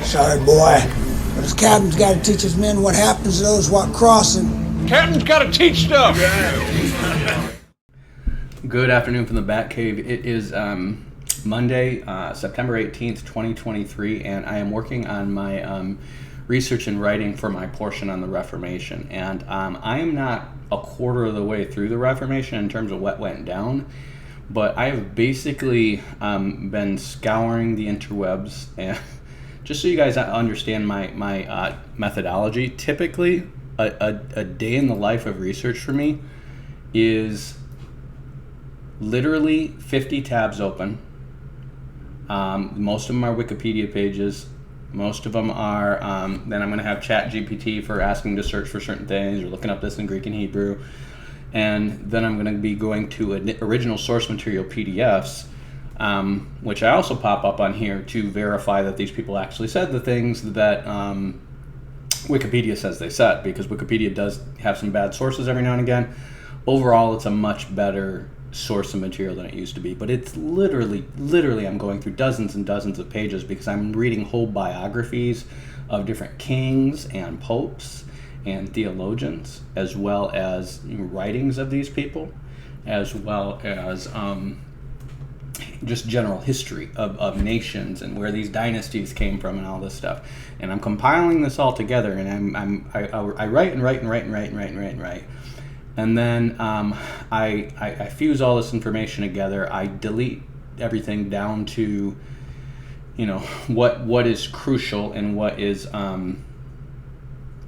Sorry, boy, but his captain's got to teach his men what happens to those what crossing. Captain's got to teach stuff. Good afternoon from the Batcave. It is Monday, September 18th, 2023, and I am working on my research and writing for my portion on the Reformation. And I am not a quarter of the way through the Reformation in terms of what went down, but I have basically been scouring the interwebs, and just so you guys understand my methodology, typically a day in the life of research for me is literally 50 tabs open. Most of them are Wikipedia pages. Most of them are, then I'm going to have ChatGPT for asking to search for certain things or looking up this in Greek and Hebrew. And then I'm going to be going to original source material PDFs, which I also pop up on here to verify that these people actually said the things that Wikipedia says they said, because Wikipedia does have some bad sources every now and again. Overall, it's a much better source of material than it used to be, but it's literally I'm going through dozens and dozens of pages because I'm reading whole biographies of different kings and popes and theologians, as well as writings of these people, as well as just general history of nations and where these dynasties came from and all this stuff. And I'm compiling this all together, and I write and write and write and write and write and write and write. And then I fuse all this information together. I delete everything down to, what is crucial and what is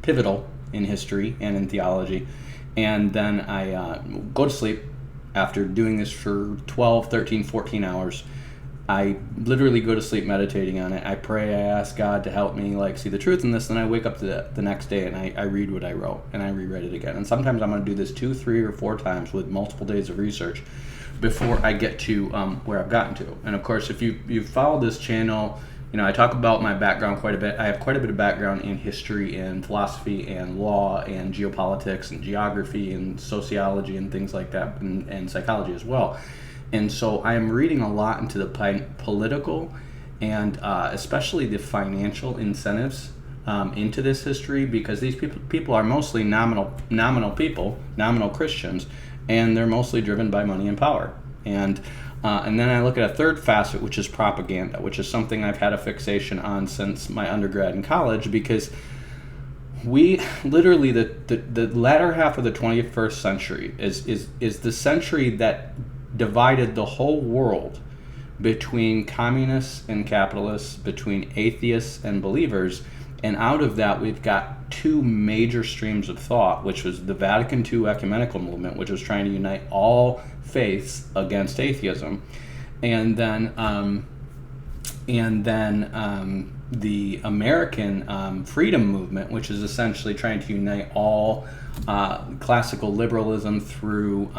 pivotal in history and in theology. And then I go to sleep after doing this for 12, 13, 14 hours. I literally go to sleep meditating on it. I pray, I ask God to help me see the truth in this. Then I wake up the next day and I read what I wrote and I reread it again. And sometimes I'm going to do this 2, 3, or 4 times with multiple days of research before I get to where I've gotten to. And of course, if you've followed this channel, I talk about my background quite a bit. I have quite a bit of background in history and philosophy and law and geopolitics and geography and sociology and things like that, and psychology as well. And so I am reading a lot into the political and especially the financial incentives into this history, because these people are mostly nominal people, nominal Christians, and they're mostly driven by money and power. And then I look at a third facet, which is propaganda, which is something I've had a fixation on since my undergrad in college, because we literally, the latter half of the 21st century is the century that divided the whole world between communists and capitalists, between atheists and believers. And out of that, we've got 2 major streams of thought, which was the Vatican II ecumenical movement, which was trying to unite all faiths against atheism, and then the American freedom movement, which is essentially trying to unite all classical liberalism through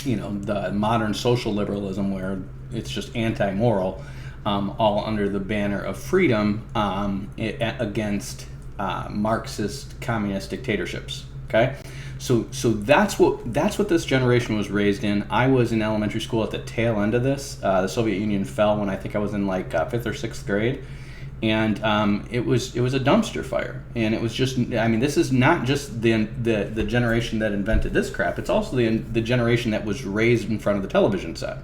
the modern social liberalism, where it's just anti-moral, all under the banner of freedom against Marxist communist dictatorships. Okay, so that's what this generation was raised in. I was in elementary school at the tail end of this. The Soviet Union fell when I think I was in 5th or 6th grade, and it was a dumpster fire. And it was just, this is not just the generation that invented this crap. It's also the generation that was raised in front of the television set.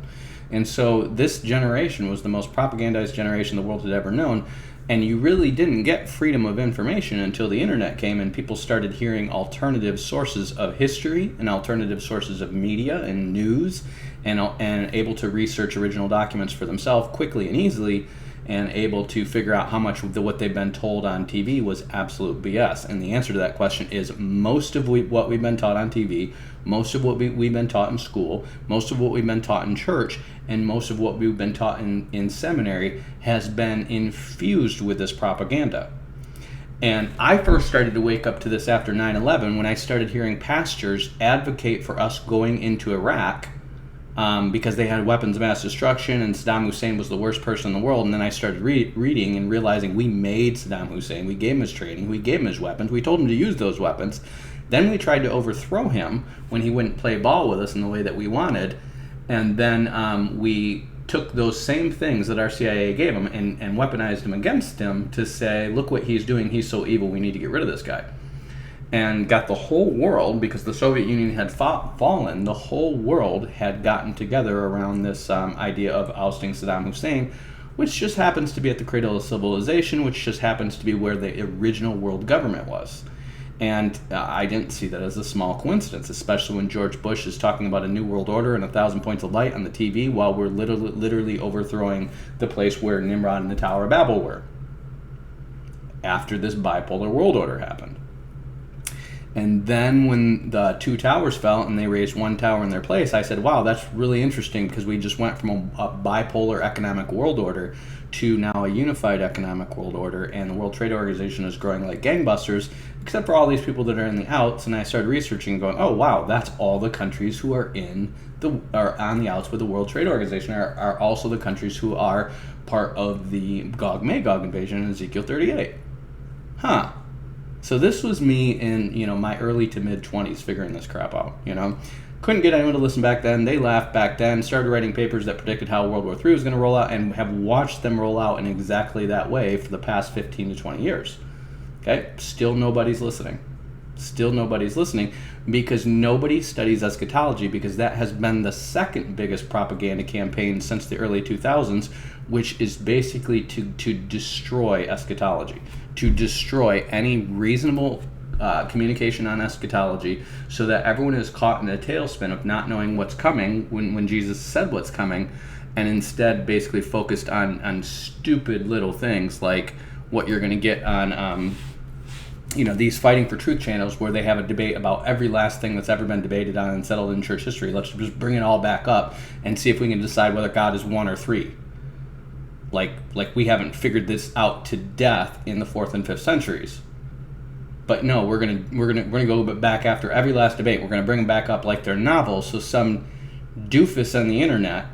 And so this generation was the most propagandized generation the world had ever known. And you really didn't get freedom of information until the internet came and people started hearing alternative sources of history and alternative sources of media and news, and able to research original documents for themselves quickly and easily, and able to figure out how much of what they've been told on TV was absolute BS. And the answer to that question is most of what we've been taught on TV, most of what we've been taught in school, most of what we've been taught in church, and most of what we've been taught in seminary has been infused with this propaganda. And I first started to wake up to this after 9/11 when I started hearing pastors advocate for us going into Iraq because they had weapons of mass destruction and Saddam Hussein was the worst person in the world. And then I started reading and realizing we made Saddam Hussein, we gave him his training, we gave him his weapons, we told him to use those weapons. Then we tried to overthrow him when he wouldn't play ball with us in the way that we wanted. And then we took those same things that our CIA gave him and weaponized them against him to say, look what he's doing, he's so evil, we need to get rid of this guy. And got the whole world, because the Soviet Union had fallen, the whole world had gotten together around this idea of ousting Saddam Hussein, which just happens to be at the cradle of civilization, which just happens to be where the original world government was. And I didn't see that as a small coincidence, especially when George Bush is talking about a new world order and 1,000 points of light on the TV while we're literally overthrowing the place where Nimrod and the Tower of Babel were, after this bipolar world order happened. And then when the two towers fell and they raised one tower in their place, I said, wow, that's really interesting, because we just went from a bipolar economic world order to now a unified economic world order, and the World Trade Organization is growing like gangbusters, except for all these people that are in the outs. And I started researching and going, oh wow, that's all the countries who are on the outs with the World Trade Organization are also the countries who are part of the Gog-Magog invasion in Ezekiel 38. Huh. So this was me in, my early to mid 20s figuring this crap out, Couldn't get anyone to listen back then. They laughed back then, started writing papers that predicted how World War III was going to roll out, and have watched them roll out in exactly that way for the past 15 to 20 years. Okay? Still nobody's listening. Still nobody's listening, because nobody studies eschatology, because that has been the second biggest propaganda campaign since the early 2000s, which is basically to destroy eschatology, to destroy any reasonable communication on eschatology, so that everyone is caught in a tailspin of not knowing what's coming when Jesus said what's coming, and instead basically focused on stupid little things like what you're going to get on these Fighting for Truth channels, where they have a debate about every last thing that's ever been debated on and settled in church history. Let's just bring it all back up and see if we can decide whether God is one or three. Like we haven't figured this out to death in the 4th and 5th centuries. But no, we're gonna go back after every last debate. We're gonna bring them back up like they're novels. So some doofus on the internet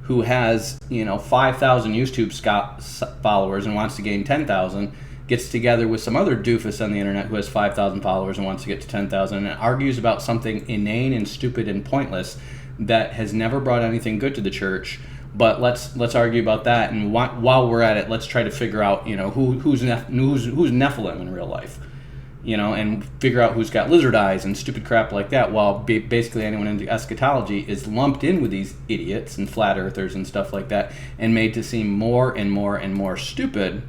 who has 5,000 YouTube followers and wants to gain 10,000 gets together with some other doofus on the internet who has 5,000 followers and wants to get to 10,000, and argues about something inane and stupid and pointless that has never brought anything good to the church. But let's argue about that, and while we're at it, let's try to figure out who's Nephilim in real life, and figure out who's got lizard eyes and stupid crap like that. While basically anyone into eschatology is lumped in with these idiots and flat earthers and stuff like that, and made to seem more and more and more stupid,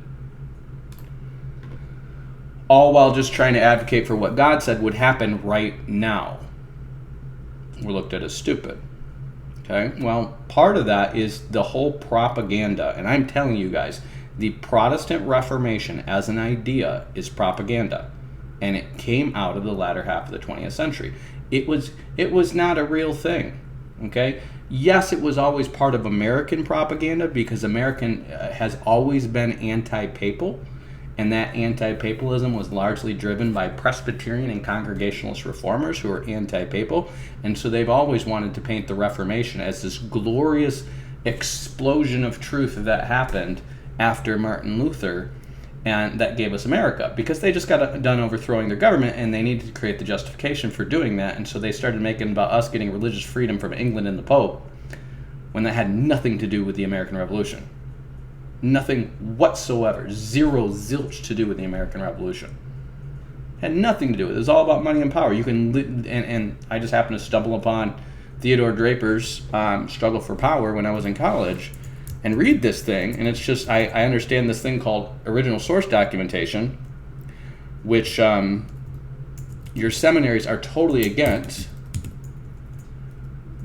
all while just trying to advocate for what God said would happen right now. We're looked at as stupid. Okay, well, part of that is the whole propaganda, and I'm telling you guys, the Protestant Reformation as an idea is propaganda, and it came out of the latter half of the 20th century. It was not a real thing. Okay, yes, it was always part of American propaganda, because American has always been anti-papal, and that anti-papalism was largely driven by Presbyterian and Congregationalist reformers who are anti-papal, and so they've always wanted to paint the Reformation as this glorious explosion of truth that happened after Martin Luther, and that gave us America, because they just got done overthrowing their government, and they needed to create the justification for doing that, and so they started making about us getting religious freedom from England and the Pope, when that had nothing to do with the American Revolution. Nothing whatsoever. Zero zilch to do with the American Revolution. Had nothing to do with it. It was all about money and power. You can and I just happened to stumble upon Theodore Draper's Struggle for Power when I was in college, and read this thing, and it's just I understand this thing called original source documentation, which your seminaries are totally against,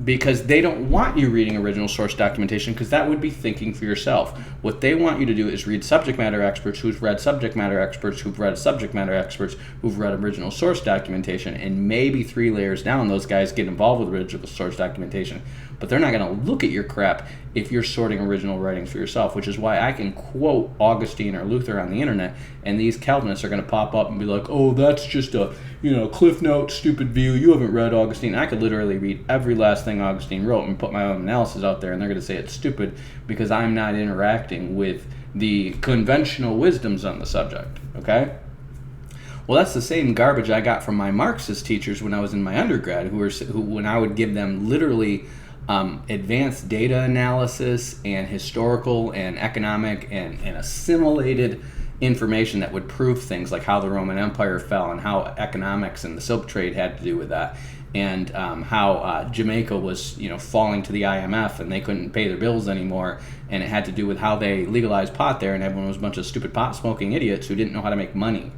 because they don't want you reading original source documentation, because that would be thinking for yourself. What they want you to do is read subject matter experts who've read subject matter experts who've read subject matter experts who've read original source documentation, and maybe 3 layers down those guys get involved with original source documentation. But they're not going to look at your crap if you're sorting original writings for yourself, which is why I can quote Augustine or Luther on the internet, and these Calvinists are going to pop up and be like, oh, that's just a Cliff Note stupid view. You haven't read Augustine. I could literally read every last thing Augustine wrote and put my own analysis out there, and they're going to say it's stupid because I'm not interacting with the conventional wisdoms on the subject, okay? Well, that's the same garbage I got from my Marxist teachers when I was in my undergrad, who when I would give them literally advanced data analysis and historical and economic and assimilated information that would prove things like how the Roman Empire fell and how economics and the silk trade had to do with that, and how Jamaica was, falling to the IMF and they couldn't pay their bills anymore, and it had to do with how they legalized pot there, and everyone was a bunch of stupid pot smoking idiots who didn't know how to make money,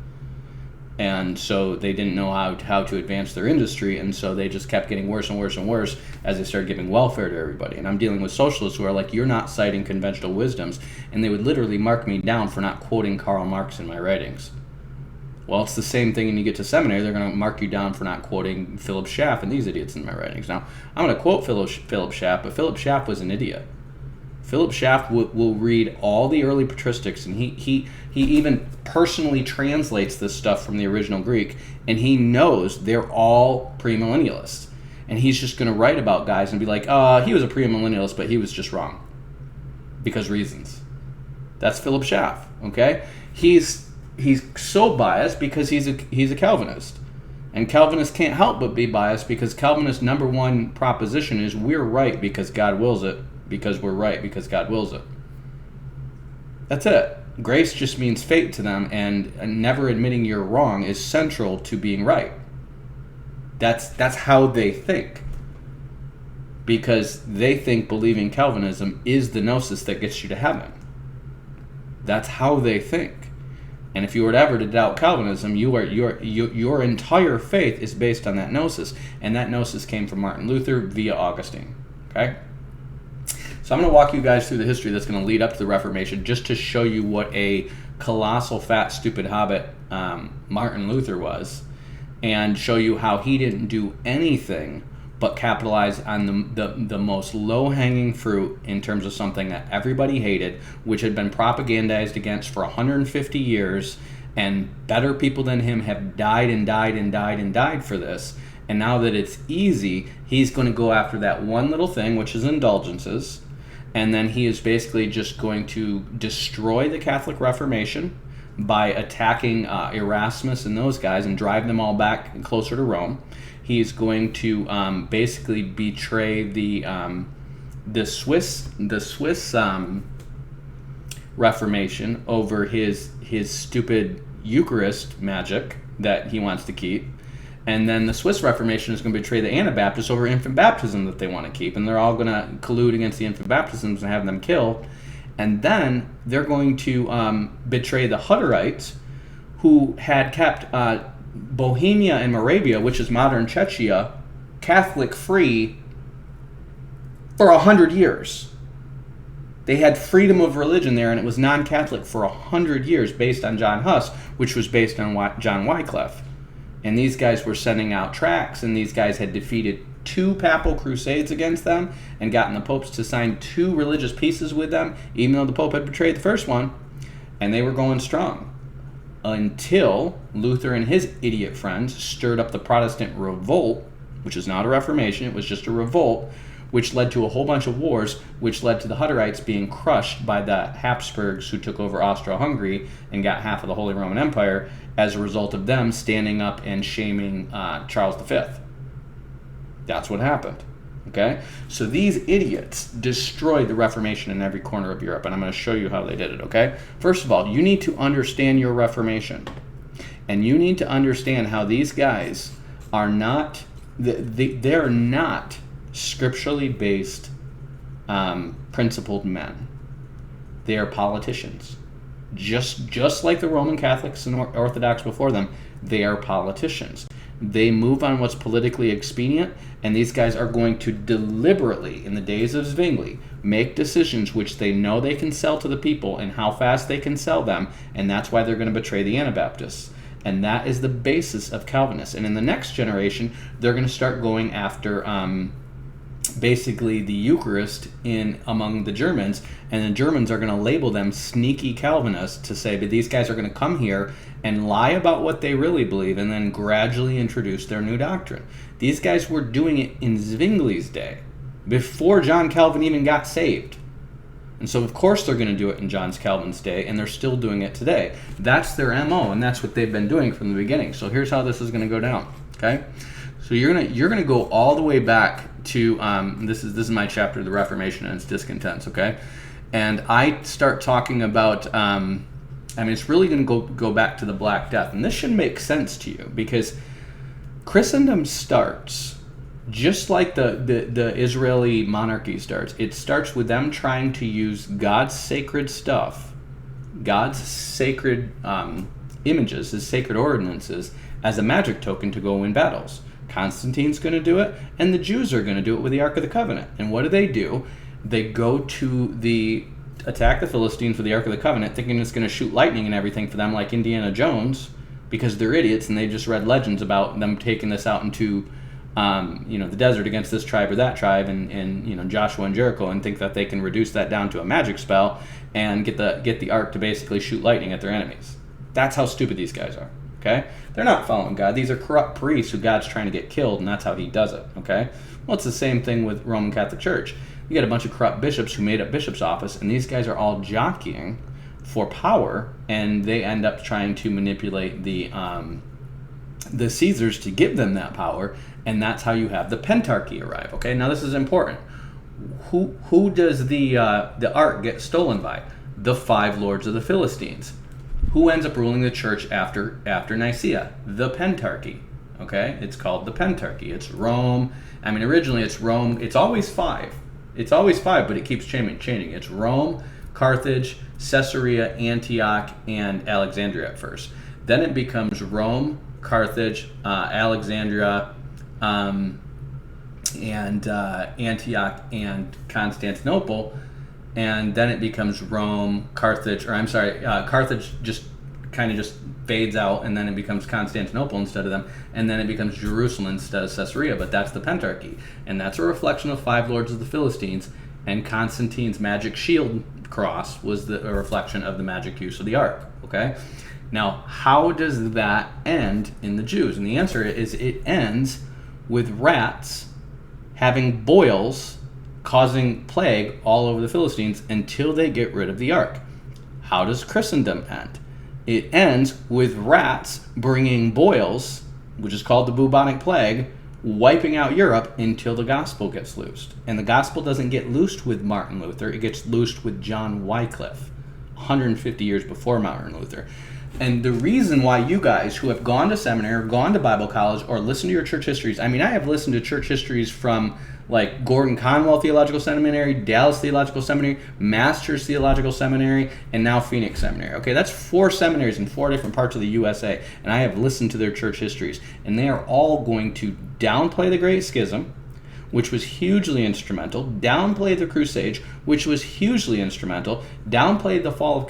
and so they didn't know how to advance their industry, and so they just kept getting worse and worse and worse as they started giving welfare to everybody. And I'm dealing with socialists who are like, you're not citing conventional wisdoms, and they would literally mark me down for not quoting Karl Marx in my writings. Well, it's the same thing when you get to seminary. They're going to mark you down for not quoting Philip Schaff and these idiots in my writings. Now, I'm going to quote Philip Schaff, but Philip Schaff was an idiot. Philip Schaff will read all the early patristics, and he even personally translates this stuff from the original Greek, and he knows they're all premillennialists. And he's just going to write about guys and be like, he was a premillennialist, but he was just wrong. Because reasons. That's Philip Schaff, okay? He's so biased because he's a Calvinist. And Calvinists can't help but be biased because Calvinist number one proposition is we're right because God wills it, because we're right because God wills it. That's it. Grace just means fate to them, and never admitting you're wrong is central to being right. That's how they think. Because they think believing Calvinism is the gnosis that gets you to heaven. That's how they think. And if you were ever to doubt Calvinism, your entire faith is based on that gnosis. And that gnosis came from Martin Luther via Augustine. Okay? So I'm going to walk you guys through the history that's going to lead up to the Reformation, just to show you what a colossal, fat, stupid hobbit Martin Luther was, and show you how he didn't do anything but capitalize on the most low-hanging fruit in terms of something that everybody hated, which had been propagandized against for 150 years, and better people than him have died and died and died and died for this. And now that it's easy, he's going to go after that one little thing, which is indulgences, and then he is basically just going to destroy the Catholic Reformation by attacking Erasmus and those guys and drive them all back closer to Rome. He's going to basically betray the Swiss Reformation over his stupid Eucharist magic that he wants to keep. And then the Swiss Reformation is going to betray the Anabaptists over infant baptism that they want to keep. And they're all going to collude against the infant baptisms and have them killed. And then they're going to betray the Hutterites, who had kept Bohemia and Moravia, which is modern Czechia, Catholic-free for 100 years. They had freedom of religion there, and it was non-Catholic for 100 years based on John Huss, which was based on John Wycliffe. And these guys were sending out tracts, and these guys had defeated 2 papal crusades against them and gotten the popes to sign 2 religious peaces with them, even though the pope had betrayed the first one. And they were going strong until Luther and his idiot friends stirred up the Protestant revolt, which is not a Reformation, it was just a revolt, which led to a whole bunch of wars, which led to the Hutterites being crushed by the Habsburgs, who took over Austro-Hungary and got half of the Holy Roman Empire as a result of them standing up and shaming Charles V. That's what happened. Okay? So these idiots destroyed the Reformation in every corner of Europe, and I'm going to show you how they did it, okay? First of all, you need to understand your Reformation. And you need to understand how these guys are not, they're not scripturally based principled men. They are politicians. Just like the Roman Catholics and Orthodox before them, they are politicians. They move on what's politically expedient, and these guys are going to deliberately, in the days of Zwingli, make decisions which they know they can sell to the people and how fast they can sell them, and that's why they're going to betray the Anabaptists. And that is the basis of Calvinists. And in the next generation, they're going to start going after basically the Eucharist among the Germans, and the Germans are going to label them sneaky Calvinists to say, but these guys are going to come here and lie about what they really believe and then gradually introduce their new doctrine. These guys were doing it in Zwingli's day, before John Calvin even got saved. And so of course they're going to do it in John Calvin's day, and they're still doing it today. That's their MO, and that's what they've been doing from the beginning. So here's how this is going to go down, okay? So you're going to go all the way back to this is my chapter, the Reformation and its discontents. Okay, and I start talking about. It's really going to go back to the Black Death, and this should make sense to you because Christendom starts just like the Israeli monarchy starts. It starts with them trying to use God's sacred stuff, God's sacred images, his sacred ordinances, as a magic token to go win battles. Constantine's going to do it, and the Jews are going to do it with the Ark of the Covenant. And what do? They go to attack the Philistines with the Ark of the Covenant, thinking it's going to shoot lightning and everything for them like Indiana Jones, because they're idiots and they just read legends about them taking this out into the desert against this tribe or that tribe, and Joshua and Jericho, and think that they can reduce that down to a magic spell and get the Ark to basically shoot lightning at their enemies. That's how stupid these guys are. Okay? They're not following God. These are corrupt priests who God's trying to get killed, and that's how he does it. Okay? Well, it's the same thing with Roman Catholic Church. You got a bunch of corrupt bishops who made up bishop's office, and these guys are all jockeying for power, and they end up trying to manipulate the Caesars to give them that power, and that's how you have the Pentarchy arrive. Okay? Now this is important. Who does the Ark get stolen by? The 5 lords of the Philistines. Who ends up ruling the church after Nicaea? The Pentarchy. Okay? It's called the Pentarchy. It's Rome. Originally it's Rome. It's always 5. It's always 5, but it keeps changing. It's Rome, Carthage, Caesarea, Antioch, and Alexandria at first. Then it becomes Rome, Carthage, Alexandria, and Antioch and Constantinople. And then it becomes Rome, Carthage, Carthage just fades out, and then it becomes Constantinople instead of them, and then it becomes Jerusalem instead of Caesarea, but that's the Pentarchy. And that's a reflection of 5 lords of the Philistines, and Constantine's magic shield cross was a reflection of the magic use of the Ark, okay? Now, how does that end in the Jews? And the answer is it ends with rats having boils causing plague all over the Philistines until they get rid of the Ark. How does Christendom end? It ends with rats bringing boils, which is called the bubonic plague, wiping out Europe until the gospel gets loosed. And the gospel doesn't get loosed with Martin Luther, it gets loosed with John Wycliffe, 150 years before Martin Luther. And the reason why you guys who have gone to seminary or gone to Bible college or listened to your church histories, I have listened to church histories from like Gordon Conwell Theological Seminary, Dallas Theological Seminary, Masters Theological Seminary, and now Phoenix Seminary. Okay, that's 4 seminaries in 4 different parts of the USA, and I have listened to their church histories, and they are all going to downplay the Great Schism, which was hugely instrumental, downplay the Crusades, which was hugely instrumental, downplay the fall of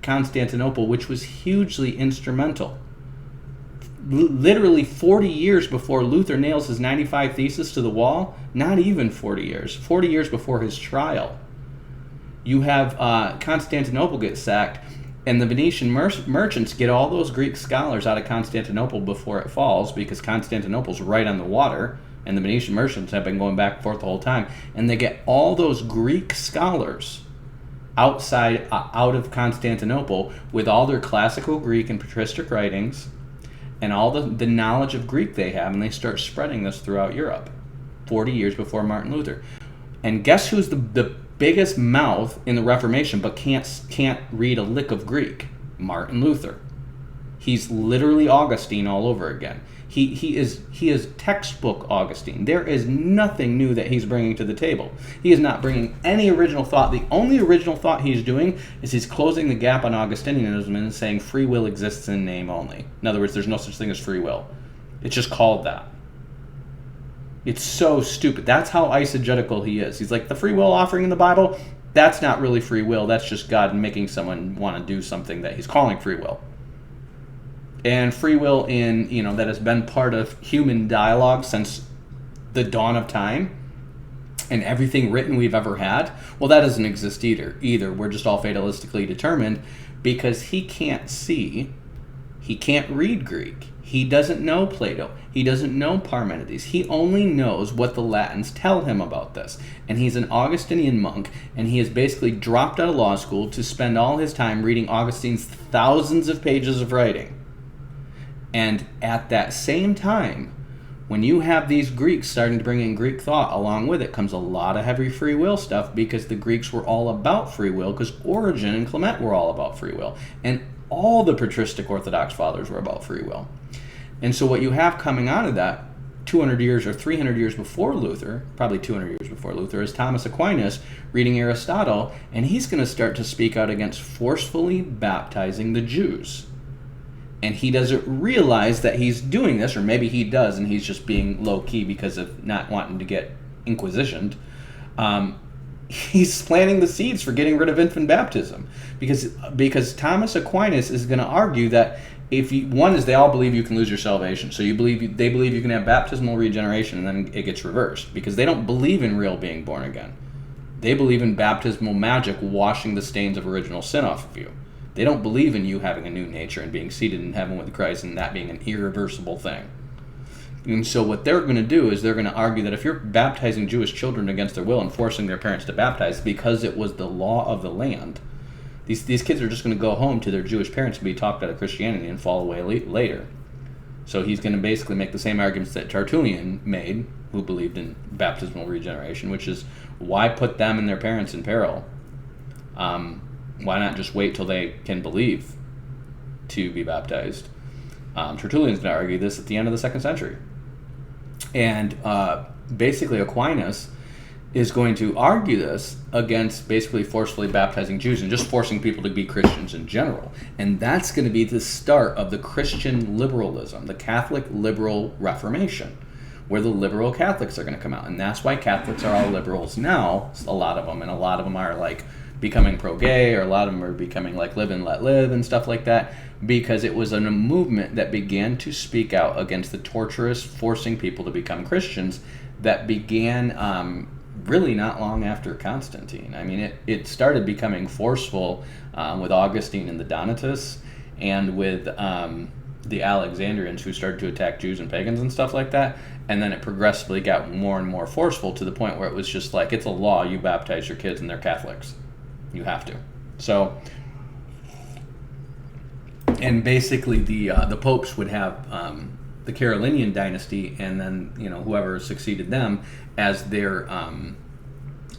Constantinople, which was hugely instrumental. Literally 40 years before Luther nails his 95 Thesis to the wall, not even 40 years before his trial, you have Constantinople get sacked, and the Venetian merchants get all those Greek scholars out of Constantinople before it falls, because Constantinople's right on the water, and the Venetian merchants have been going back and forth the whole time, and they get all those Greek scholars out of Constantinople with all their classical Greek and patristic writings and all the knowledge of Greek they have, and they start spreading this throughout Europe 40 years before Martin Luther. And guess who's the biggest mouth in the Reformation but can't read a lick of Greek? Martin Luther. He's literally Augustine all over again. He is textbook Augustine. There is nothing new that he's bringing to the table. He is not bringing any original thought. The only original thought he's doing is he's closing the gap on Augustinianism and saying free will exists in name only. In other words, there's no such thing as free will. It's just called that. It's so stupid. That's how eisegetical he is. He's like, the free will offering in the Bible, that's not really free will. That's just God making someone want to do something that he's calling free will. And free will that has been part of human dialogue since the dawn of time, and everything written we've ever had, well, that doesn't exist either. We're just all fatalistically determined, because he can't read Greek. He doesn't know Plato. He doesn't know Parmenides. He only knows what the Latins tell him about this. And he's an Augustinian monk, and he has basically dropped out of law school to spend all his time reading Augustine's thousands of pages of writing. And at that same time, When you have these Greeks starting to bring in Greek thought, along with it comes a lot of heavy free will stuff, because the Greeks were all about free will, because Origen and Clement were all about free will. And all the patristic Orthodox fathers were about free will. And so what you have coming out of that 200 years or 300 years before Luther, probably 200 years before Luther, is Thomas Aquinas reading Aristotle, and he's going to start to speak out against forcefully baptizing the Jews. And he doesn't realize that he's doing this, or maybe he does, and he's just being low-key because of not wanting to get inquisitioned. He's planting the seeds for getting rid of infant baptism, because Thomas Aquinas is going to argue that one is they all believe you can lose your salvation, so they believe you can have baptismal regeneration, and then it gets reversed, because they don't believe in real being born again. They believe in baptismal magic washing the stains of original sin off of you. They don't believe in you having a new nature and being seated in heaven with Christ and that being an irreversible thing. And so what they're going to do is they're going to argue that if you're baptizing Jewish children against their will and forcing their parents to baptize because it was the law of the land, these kids are just going to go home to their Jewish parents and be talked out of Christianity and fall away later. So he's going to basically make the same arguments that Tertullian made, who believed in baptismal regeneration, which is, why put them and their parents in peril? Why not just wait till they can believe to be baptized? Tertullian's going to argue this at the end of the 2nd century. And basically Aquinas is going to argue this against basically forcefully baptizing Jews and just forcing people to be Christians in general. And that's going to be the start of the Christian liberalism, the Catholic liberal Reformation, where the liberal Catholics are going to come out. And that's why Catholics are all liberals now, a lot of them, and a lot of them are like becoming pro-gay, or a lot of them are becoming like live and let live and stuff like that, because it was a movement that began to speak out against the torturous forcing people to become Christians that began really not long after Constantine. I mean, it started becoming forceful with Augustine and the Donatists, and with the Alexandrians, who started to attack Jews and pagans and stuff like that. And then it progressively got more and more forceful to the point where it was just like, it's a law, you baptize your kids and they're Catholics. You have to. So, and basically the popes would have the Carolingian dynasty, and then whoever succeeded them as their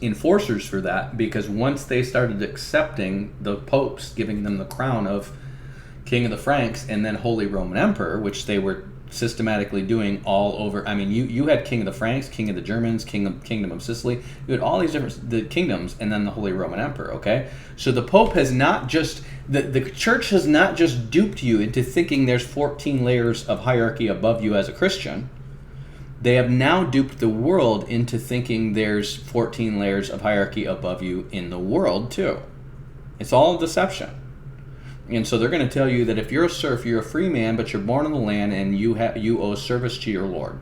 enforcers for that, because once they started accepting the popes, giving them the crown of King of the Franks and then Holy Roman Emperor, which they were systematically doing all over. I mean, you had King of the Franks, King of the Germans, Kingdom of Sicily. You had all these the kingdoms, and then the Holy Roman Emperor. Okay, so the Pope has not just the Church has not just duped you into thinking there's 14 layers of hierarchy above you as a Christian. They have now duped the world into thinking there's 14 layers of hierarchy above you in the world too. It's all a deception. And so they're going to tell you that if you're a serf, you're a free man, but you're born in the land, and you owe service to your lord.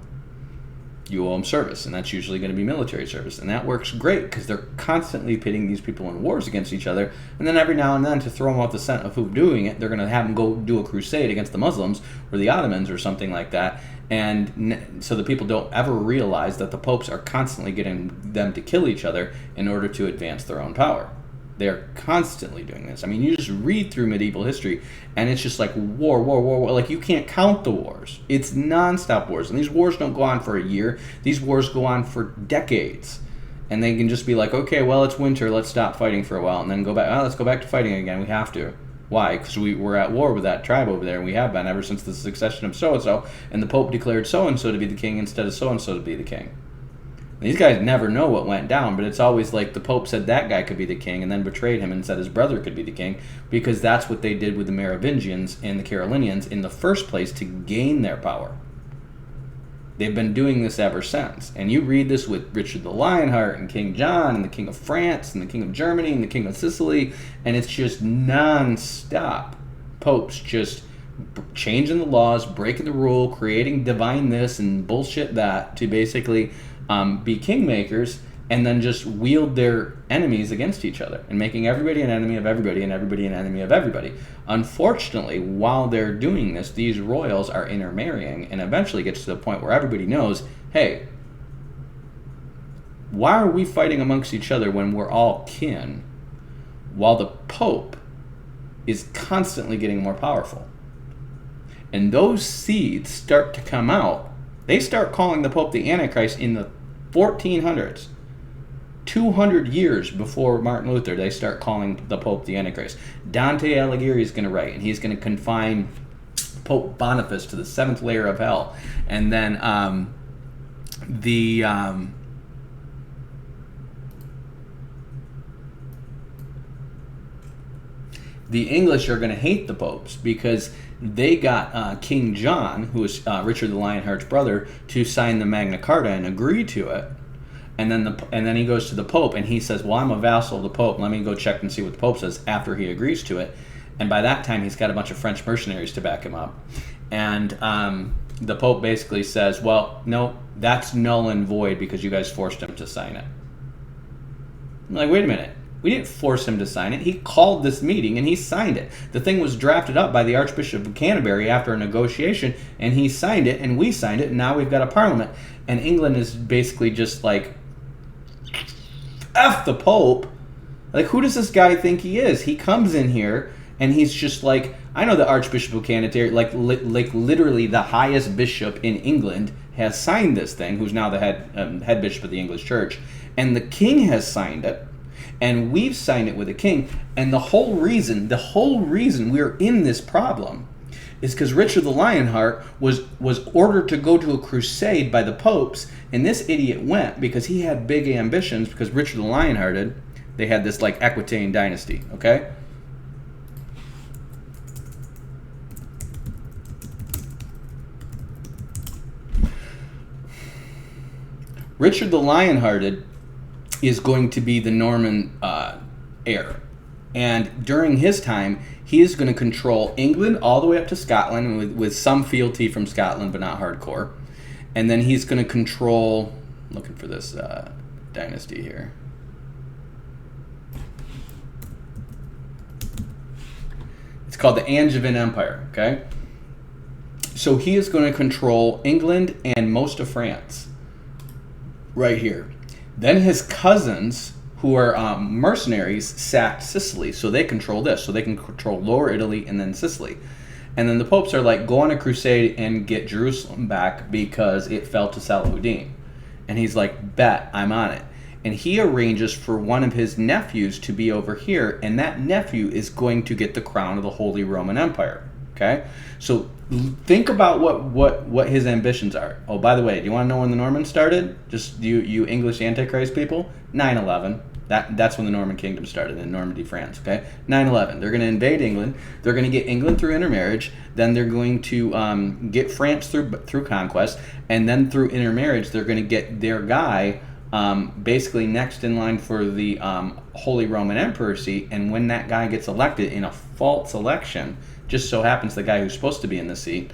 You owe him service, and that's usually going to be military service. And that works great, because they're constantly pitting these people in wars against each other. And then every now and then, to throw them off the scent of who's doing it, they're going to have them go do a crusade against the Muslims or the Ottomans or something like that. And so the people don't ever realize that the popes are constantly getting them to kill each other in order to advance their own power. They're constantly doing this. I mean, you just read through medieval history, and it's just like war. Like, you can't count the wars. It's nonstop wars. And these wars don't go on for a year. These wars go on for decades. And they can just be like, okay, well, it's winter. Let's stop fighting for a while. And then go back. Oh, let's go back to fighting again. We have to. Why? Because we're at war with that tribe over there, and we have been ever since the succession of so-and-so. And the Pope declared so-and-so to be the king instead of so-and-so to be the king. These guys never know what went down, but it's always like the Pope said that guy could be the king and then betrayed him and said his brother could be the king, because that's what they did with the Merovingians and the Carolingians in the first place to gain their power. They've been doing this ever since. And you read this with Richard the Lionheart and King John and the King of France and the King of Germany and the King of Sicily, and it's just non-stop. Popes just changing the laws, breaking the rule, creating divine this and bullshit that to basically be kingmakers, and then just wield their enemies against each other and making everybody an enemy of everybody and everybody an enemy of everybody. Unfortunately, while they're doing this, these royals are intermarrying, and eventually gets to the point where everybody knows, hey, why are we fighting amongst each other when we're all kin, while the Pope is constantly getting more powerful? And those seeds start to come out They start calling the Pope the Antichrist in the 1400s. 200 years before Martin Luther, they start calling the Pope the Antichrist. Dante Alighieri is going to write, and he's going to confine Pope Boniface to the 7th layer of hell. And then the English are going to hate the popes because they got King John, who was Richard the Lionheart's brother, to sign the Magna Carta and agree to it. And then he goes to the Pope and he says, well, I'm a vassal of the Pope. Let me go check and see what the Pope says after he agrees to it. And by that time, he's got a bunch of French mercenaries to back him up. And the Pope basically says, well, no, that's null and void because you guys forced him to sign it. I'm like, wait a minute. We didn't force him to sign it. He called this meeting and he signed it. The thing was drafted up by the Archbishop of Canterbury after a negotiation, and he signed it and we signed it, and now we've got a parliament. And England is basically just like, F the Pope. Like, who does this guy think he is? He comes in here and he's just like, I know the Archbishop of Canterbury, like literally the highest bishop in England has signed this thing, who's now the head bishop of the English Church, and the king has signed it, and we've signed it with the king. And the whole reason we're in this problem is because Richard the Lionheart was ordered to go to a crusade by the popes, and this idiot went because he had big ambitions, because Richard the Lionhearted, they had this like Aquitaine dynasty, okay? Richard the Lionhearted is going to be the Norman heir. And during his time, he is going to control England all the way up to Scotland, with some fealty from Scotland, but not hardcore. And then he's going to control, looking for this dynasty here. It's called the Angevin Empire, okay? So he is going to control England and most of France, right here. Then his cousins, who are mercenaries, sacked Sicily, so they control this. So they can control Lower Italy and then Sicily. And then the popes are like, go on a crusade and get Jerusalem back because it fell to Salahuddin. And he's like, bet, I'm on it. And he arranges for one of his nephews to be over here, and that nephew is going to get the crown of the Holy Roman Empire. Okay? So think about what his ambitions are. Oh, by the way, do you want to know when the Normans started? Just you English Antichrist people? 9/11. That's when the Norman Kingdom started in Normandy, France. Okay, 9/11. They're going to invade England. They're going to get England through intermarriage. Then they're going to get France through conquest, and then through intermarriage, they're going to get their guy basically next in line for the Holy Roman Emperor seat. And when that guy gets elected in a false election, just so happens the guy who's supposed to be in the seat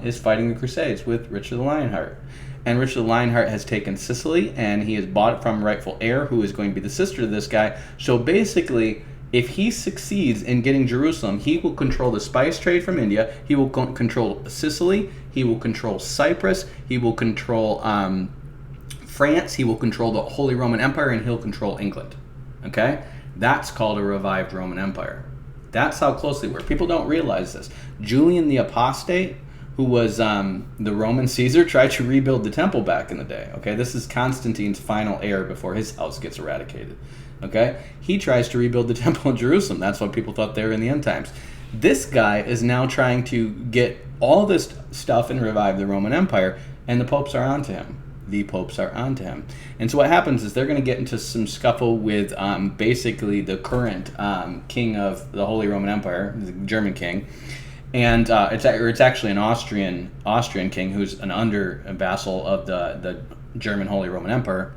is fighting the Crusades with Richard the Lionheart. And Richard the Lionheart has taken Sicily, and he has bought it from a rightful heir who is going to be the sister to this guy. So basically, if he succeeds in getting Jerusalem, he will control the spice trade from India, he will control Sicily, he will control Cyprus, he will control France, he will control the Holy Roman Empire, and he'll control England. Okay? That's called a revived Roman Empire. That's how close they were. People don't realize this. Julian the Apostate, who was the Roman Caesar, tried to rebuild the temple back in the day. Okay, this is Constantine's final heir before his house gets eradicated. Okay, he tries to rebuild the temple in Jerusalem. That's what people thought they were in the end times. This guy is now trying to get all this stuff and revive the Roman Empire, and the popes are onto him. The popes are onto him. And so what happens is they're going to get into some scuffle with basically the current king of the Holy Roman Empire, the German king. And it's actually an Austrian king who's an under vassal of the German Holy Roman Empire.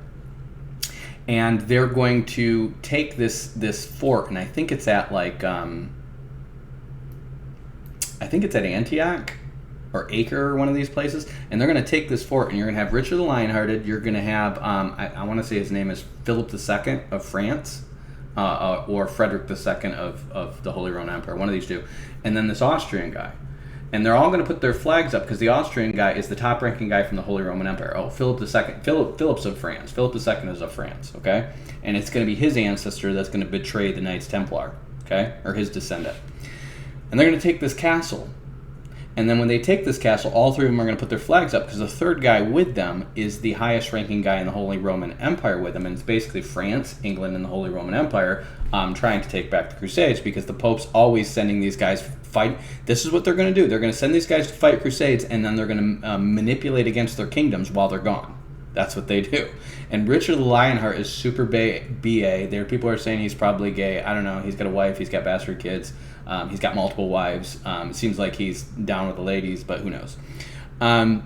And they're going to take this fort, and I think it's at Antioch or Acre or one of these places. And they're going to take this fort, and you're going to have Richard the Lionhearted. You're going to have I want to say his name is Philip II of France. Or Frederick II of the Holy Roman Empire, one of these two, and then this Austrian guy. And they're all going to put their flags up because the Austrian guy is the top-ranking guy from the Holy Roman Empire. Oh, Philip's of France. Philip II is of France, okay? And it's going to be his ancestor that's going to betray the Knights Templar, okay? Or his descendant. And they're going to take this castle. And then when they take this castle, all three of them are going to put their flags up, because the third guy with them is the highest ranking guy in the Holy Roman Empire with them. And it's basically France, England, and the Holy Roman Empire trying to take back the Crusades, because the Pope's always sending these guys fight. This is what they're going to do. They're going to send these guys to fight Crusades, and then they're going to manipulate against their kingdoms while they're gone. That's what they do. And Richard the Lionheart is super BA. There, people are saying he's probably gay. I don't know. He's got a wife. He's got bastard kids. He's got multiple wives. It seems like he's down with the ladies, but who knows? And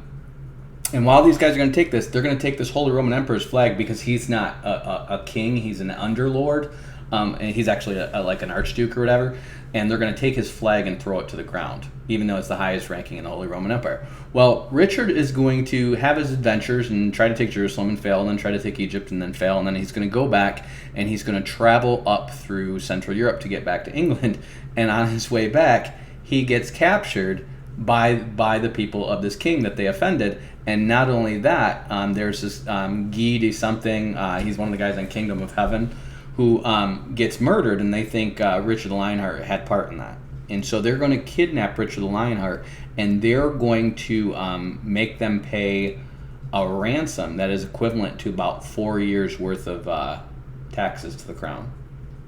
while these guys are going to take this, they're going to take this Holy Roman Emperor's flag, because he's not a king. He's an underlord. And he's actually like an archduke or whatever. And they're going to take his flag and throw it to the ground, even though it's the highest ranking in the Holy Roman Empire. Well, Richard is going to have his adventures and try to take Jerusalem and fail, and then try to take Egypt and then fail, and then he's going to go back and he's going to travel up through Central Europe to get back to England. And on his way back, he gets captured by the people of this king that they offended. And not only that, there's this Guy de something. He's one of the guys in Kingdom of Heaven, who gets murdered, and they think Richard the Lionheart had part in that. And so they're going to kidnap Richard the Lionheart, and they're going to make them pay a ransom that is equivalent to about 4 years worth of taxes to the crown.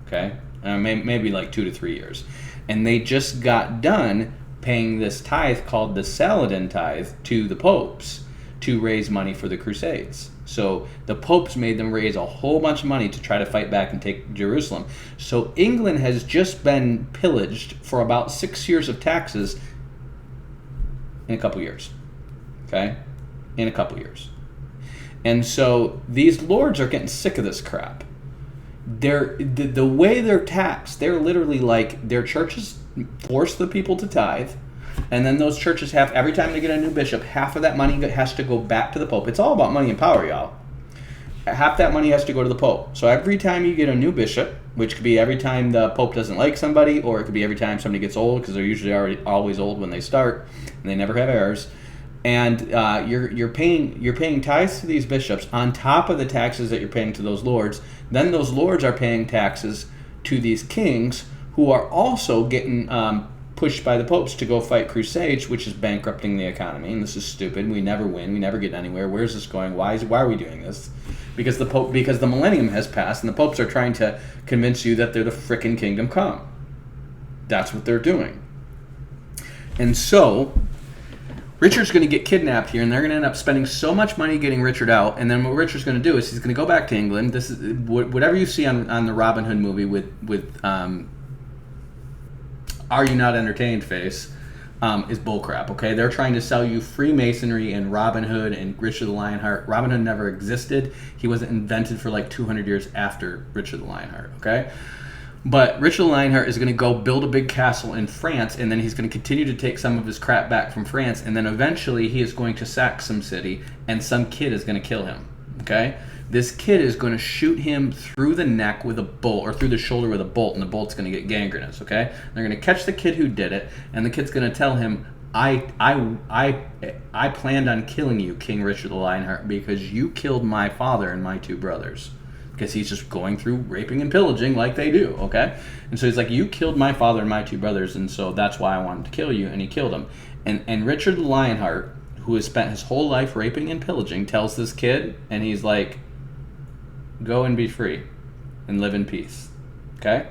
Okay? Maybe like 2 to 3 years. And they just got done paying this tithe called the Saladin tithe to the popes to raise money for the Crusades. So the popes made them raise a whole bunch of money to try to fight back and take Jerusalem. So England has just been pillaged for about 6 years of taxes in a couple years. Okay? In a couple years. And so these lords are getting sick of this crap. The way they're taxed, they're literally like, their churches force the people to tithe. And then those churches have, every time they get a new bishop, half of that money has to go back to the Pope. It's all about money and power, y'all. Half that money has to go to the Pope. So every time you get a new bishop, which could be every time the Pope doesn't like somebody, or it could be every time somebody gets old, because they're usually always old when they start, and they never have heirs. And you're paying tithes to these bishops on top of the taxes that you're paying to those lords. Then those lords are paying taxes to these kings, who are also getting pushed by the popes to go fight Crusades, which is bankrupting the economy. And this is stupid. We never win. We never get anywhere. Where's this going? Why are we doing this? Because the millennium has passed, and the popes are trying to convince you that they're the frickin' kingdom come. That's what they're doing. And so Richard's going to get kidnapped here, and they're going to end up spending so much money getting Richard out. And then what Richard's going to do is he's going to go back to England. This is whatever you see on the Robin Hood movie with "Are you not entertained?" face is bullcrap. Okay, they're trying to sell you Freemasonry and Robin Hood and Richard the Lionheart. Robin Hood never existed. He wasn't invented for like 200 years after Richard the Lionheart. Okay. But Richard the Lionheart is going to go build a big castle in France, and then he's going to continue to take some of his crap back from France, and then eventually he is going to sack some city, and some kid is going to kill him. Okay? This kid is going to shoot him through the neck with a bolt, or through the shoulder with a bolt, and the bolt's going to get gangrenous. Okay? They're going to catch the kid who did it, and the kid's going to tell him, I planned on killing you, King Richard the Lionheart, because you killed my father and my 2 brothers. Because he's just going through raping and pillaging like they do, okay? And so he's like, you killed my father and my 2 brothers, and so that's why I wanted to kill you, and he killed him. And Richard the Lionheart, who has spent his whole life raping and pillaging, tells this kid, and he's like, go and be free, and live in peace, okay?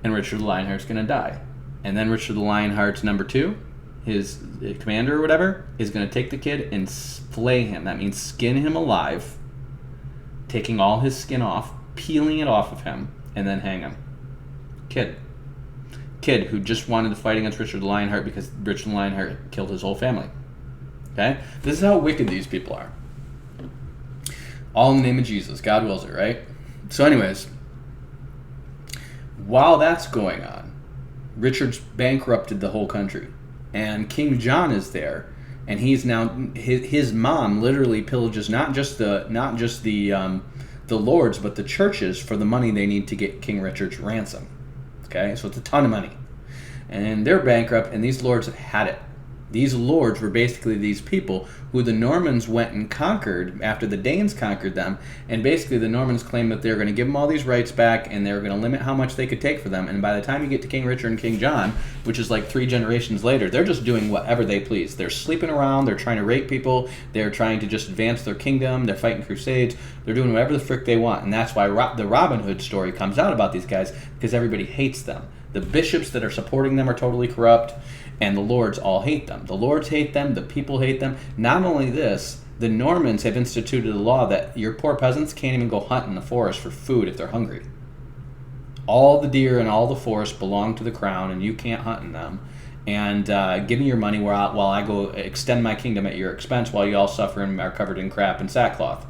And Richard the Lionheart's going to die. And then Richard the Lionheart's number 2, his commander or whatever, is going to take the kid and flay him. That means skin him alive, taking all his skin off, peeling it off of him, and then hang him. Kid who just wanted to fight against Richard the Lionheart because Richard the Lionheart killed his whole family. Okay? This is how wicked these people are. All in the name of Jesus. God wills it, right? So anyways, while that's going on, Richard's bankrupted the whole country. And King John is there. And he's now, his mom literally pillages not just the lords, but the churches for the money they need to get King Richard's ransom. Okay, so it's a ton of money, and they're bankrupt. And these lords have had it. These lords were basically these people who the Normans went and conquered after the Danes conquered them, and basically the Normans claimed that they were going to give them all these rights back, and they were going to limit how much they could take for them, and by the time you get to King Richard and King John, which is like 3 generations later, they're just doing whatever they please. They're sleeping around, they're trying to rape people, they're trying to just advance their kingdom, they're fighting crusades, they're doing whatever the frick they want, and that's why the Robin Hood story comes out about these guys, because everybody hates them. The bishops that are supporting them are totally corrupt, and the lords all hate them. The lords hate them, the people hate them. Not only this, the Normans have instituted a law that your poor peasants can't even go hunt in the forest for food if they're hungry. All the deer and all the forest belong to the crown, and you can't hunt in them. And give me your money while I go extend my kingdom at your expense while you all suffer and are covered in crap and sackcloth.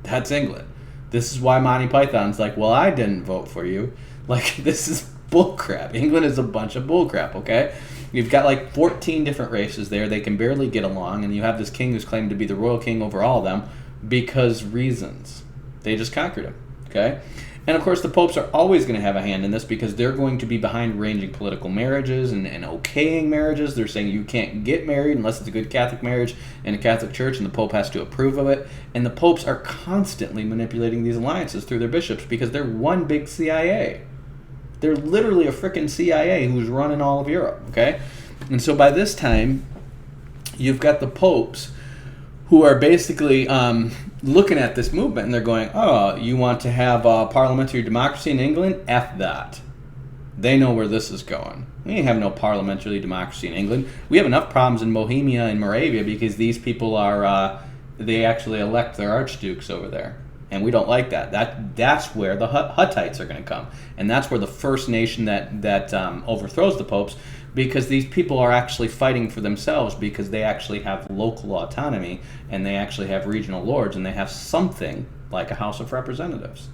That's England. This is why Monty Python's like, well, I didn't vote for you. Like, this is bullcrap. England is a bunch of bullcrap, okay? You've got like 14 different races there. They can barely get along, and you have this king who's claimed to be the royal king over all of them because reasons. They just conquered him, okay? And of course, the popes are always going to have a hand in this because they're going to be behind arranging political marriages and okaying marriages. They're saying you can't get married unless it's a good Catholic marriage in a Catholic church, and the pope has to approve of it. And the popes are constantly manipulating these alliances through their bishops because they're one big CIA. They're literally a frickin' CIA who's running all of Europe, okay? And so by this time, you've got the popes who are basically looking at this movement, and they're going, oh, you want to have parliamentary democracy in England? F that. They know where this is going. We ain't have no parliamentary democracy in England. We have enough problems in Bohemia and Moravia because these people are, they actually elect their archdukes over there. And we don't like that. That's where the Huttites are going to come. And that's where the first nation that overthrows the popes, because these people are actually fighting for themselves because they actually have local autonomy and they actually have regional lords and they have something like a House of Representatives.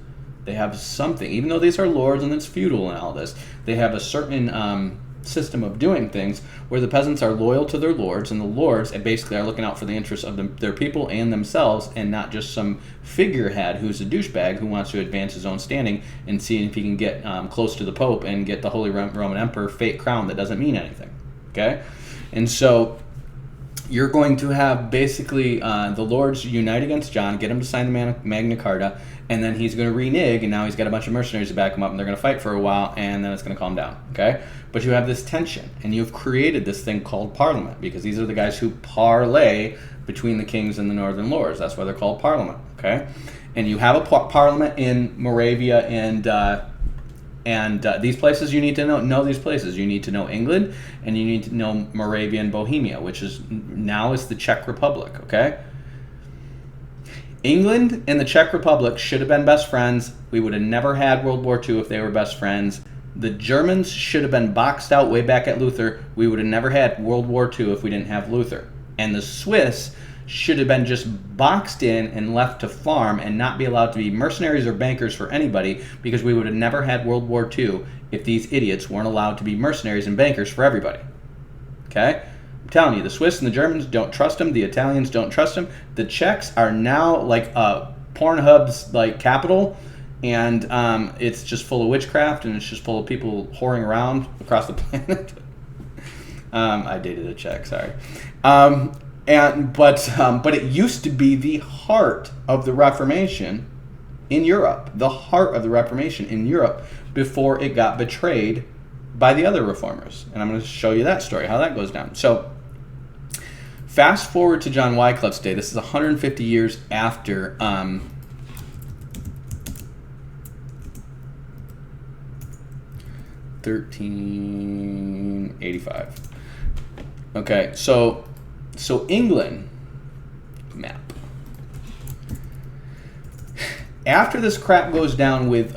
They have something. Even though these are lords and it's feudal and all this, they have a certain system of doing things where the peasants are loyal to their lords, and the lords basically are looking out for the interests of their people and themselves, and not just some figurehead who's a douchebag who wants to advance his own standing and see if he can get close to the Pope and get the Holy Roman Emperor fake crown that doesn't mean anything. Okay? And so you're going to have basically the lords unite against John, get him to sign the Magna Carta, and then he's going to renege, and now he's got a bunch of mercenaries to back him up, and they're going to fight for a while, and then it's going to calm down, okay? But you have this tension, and you've created this thing called Parliament, because these are the guys who parlay between the kings and the northern lords. That's why they're called Parliament, okay? And you have a Parliament in Moravia and these places. You need to know these places. You need to know England, and you need to know Moravia and Bohemia, which is now is the Czech Republic, okay? England and the Czech Republic should have been best friends. We would have never had World War II if they were best friends. The Germans should have been boxed out way back at Luther. We would have never had World War II if we didn't have Luther. And the Swiss should have been just boxed in and left to farm and not be allowed to be mercenaries or bankers for anybody, because we would have never had World War II if these idiots weren't allowed to be mercenaries and bankers for everybody. Okay? I'm telling you, the Swiss and the Germans don't trust them. The Italians don't trust them. The Czechs are now like Pornhub's like capital, and it's just full of witchcraft, and it's just full of people whoring around across the planet. I dated a Czech, sorry. But it used to be the heart of the Reformation in Europe, the heart of the Reformation in Europe, before it got betrayed by the other reformers. And I'm going to show you that story, how that goes down. So fast forward to John Wycliffe's day. This is 150 years after 1385. Okay, so England map. After this crap goes down with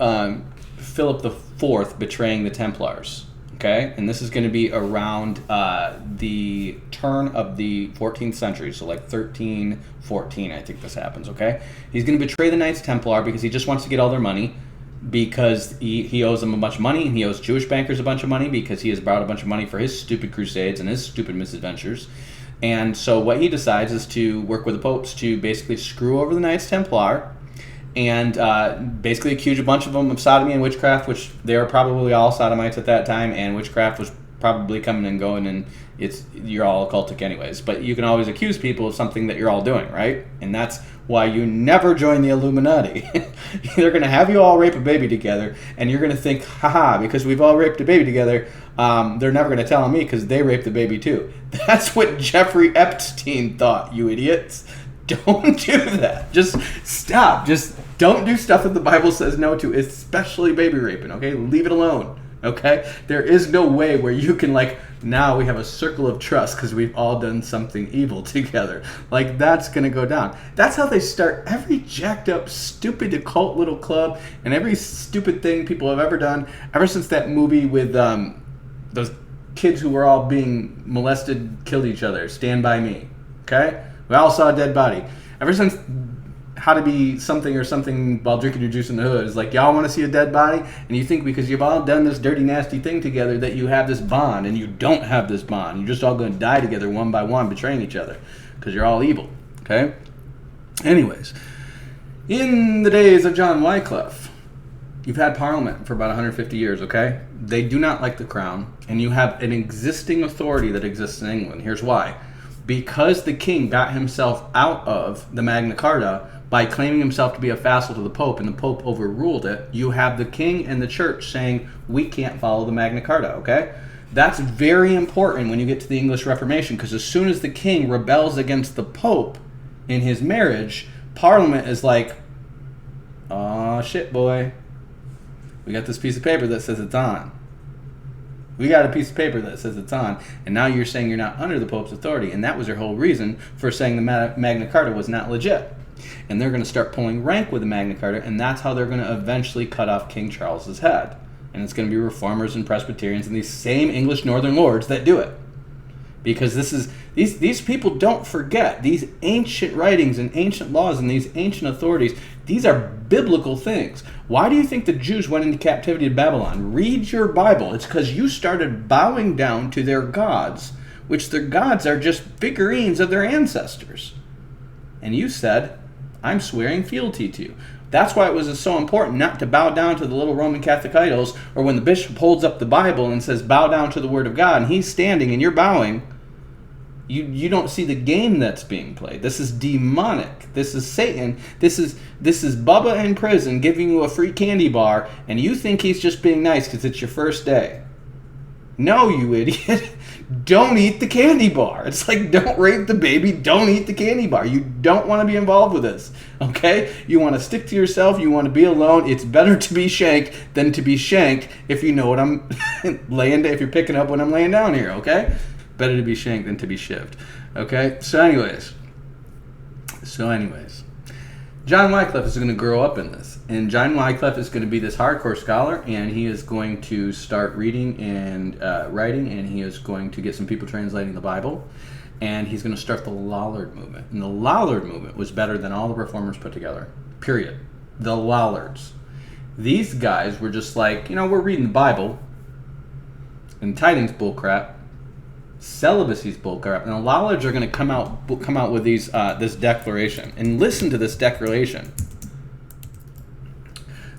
Philip IV betraying the Templars, okay, and this is going to be around the turn of the 14th century, so like 1314, I think this happens, okay? He's going to betray the Knights Templar because he just wants to get all their money, because he owes them a bunch of money, and he owes Jewish bankers a bunch of money because he has borrowed a bunch of money for his stupid crusades and his stupid misadventures. And so what he decides is to work with the popes to basically screw over the Knights Templar and basically accuse a bunch of them of sodomy and witchcraft, which they were probably all sodomites at that time, and witchcraft was probably coming and going, and you're all occultic anyways. But you can always accuse people of something that you're all doing, right? And that's why you never join the Illuminati. They're going to have you all rape a baby together, and you're going to think, haha, because we've all raped a baby together, they're never going to tell on me because they raped the baby too. That's what Jeffrey Epstein thought, you idiots. Don't do that. Just stop. Just don't do stuff that the Bible says no to, especially baby raping, okay? Leave it alone, okay? There is no way where you can, like, now we have a circle of trust because we've all done something evil together. Like, that's going to go down. That's how they start every jacked up, stupid occult little club and every stupid thing people have ever done ever since that movie with those kids who were all being molested, killed each other. Stand By Me, okay? We all saw a dead body. Ever since How to Be Something or Something While Drinking Your Juice in the Hood, it's like, y'all want to see a dead body? And you think because you've all done this dirty, nasty thing together that you have this bond, and you don't have this bond. You're just all going to die together one by one, betraying each other because you're all evil, okay? Anyways, in the days of John Wycliffe, you've had Parliament for about 150 years, okay? They do not like the crown, and you have an existing authority that exists in England. Here's why. Because the king got himself out of the Magna Carta by claiming himself to be a vassal to the Pope, and the Pope overruled it, you have the king and the church saying, we can't follow the Magna Carta, okay? That's very important when you get to the English Reformation, because as soon as the king rebels against the Pope in his marriage, Parliament is like, oh shit, boy. We got this piece of paper that says it's on. We got a piece of paper that says it's on, and now you're saying you're not under the Pope's authority, and that was their whole reason for saying the Magna Carta was not legit. And they're going to start pulling rank with the Magna Carta, and that's how they're going to eventually cut off King Charles's head. And it's going to be reformers and Presbyterians and these same English Northern Lords that do it. Because these people don't forget these ancient writings and ancient laws and these ancient authorities. These are biblical things. Why do you think the Jews went into captivity to Babylon? Read your Bible. It's because you started bowing down to their gods, which their gods are just figurines of their ancestors. And you said, I'm swearing fealty to you. That's why it was so important not to bow down to the little Roman Catholic idols, or when the bishop holds up the Bible and says, bow down to the Word of God, and he's standing and you're bowing, you don't see the game that's being played. This is demonic. This is Satan. This is Bubba in prison giving you a free candy bar, and you think he's just being nice because it's your first day. No, you idiot. Don't eat the candy bar. It's like, don't rape the baby. Don't eat the candy bar. You don't want to be involved with this, okay? You want to stick to yourself. You want to be alone. It's better to be shanked than to be shanked, if you know what I'm laying down, if you're picking up when I'm laying down here, okay? Better to be shanked than to be shivved, okay? So anyways, John Wycliffe is going to grow up in this. And John Wycliffe is going to be this hardcore scholar, and he is going to start reading and writing, and he is going to get some people translating the Bible, and he's going to start the Lollard movement. And the Lollard movement was better than all the reformers put together, period. The Lollards. These guys were just like, we're reading the Bible, and tithing's bullcrap, celibacy's bullcrap, and the Lollards are going to come out with these this declaration. And listen to this declaration.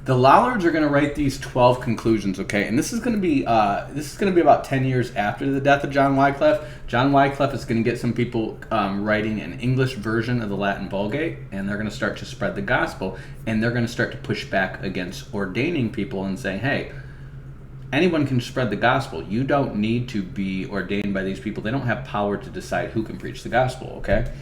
The Lollards are going to write these 12 conclusions, okay? And this is going to be about 10 years after the death of John Wycliffe. John Wycliffe is going to get some people writing an English version of the Latin Vulgate, and they're going to start to spread the gospel, and they're going to start to push back against ordaining people and saying, hey, anyone can spread the gospel. You don't need to be ordained by these people. They don't have power to decide who can preach the gospel, okay?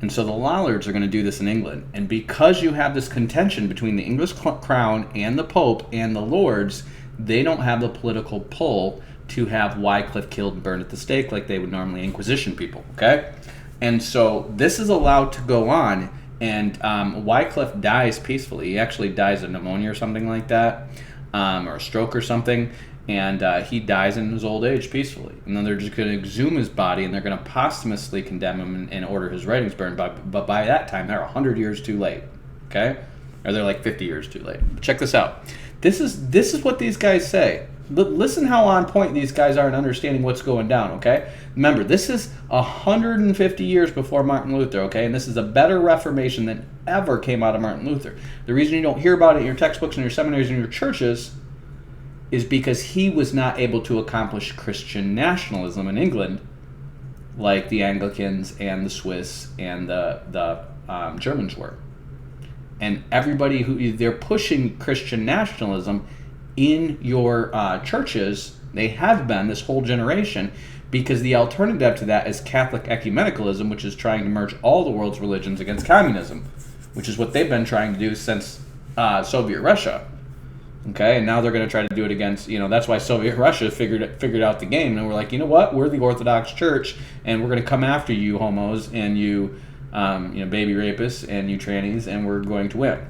And so the Lollards are going to do this in England. And because you have this contention between the English crown and the Pope and the Lords, they don't have the political pull to have Wycliffe killed and burned at the stake like they would normally Inquisition people, okay? And so this is allowed to go on, and Wycliffe dies peacefully. He actually dies of pneumonia or something like that, or a stroke or something. And he dies in his old age peacefully. And then they're just going to exhume his body, and they're going to posthumously condemn him and order his writings burned. But by that time, they're 100 years too late. Okay? Or they're like 50 years too late. But check this out. This is what these guys say. Listen how on point these guys are in understanding what's going down, okay? Remember, this is 150 years before Martin Luther, okay? And this is a better Reformation than ever came out of Martin Luther. The reason you don't hear about it in your textbooks and your seminaries and your churches is because he was not able to accomplish Christian nationalism in England like the Anglicans and the Swiss and the Germans were. And everybody they're pushing Christian nationalism in your churches, they have been this whole generation, because the alternative to that is Catholic ecumenicalism, which is trying to merge all the world's religions against communism, which is what they've been trying to do since Soviet Russia. Okay, and now they're going to try to do it against, that's why Soviet Russia figured out the game, and we're like, you know what, we're the Orthodox Church, and we're going to come after you homos and you, baby rapists and you trannies, and we're going to win.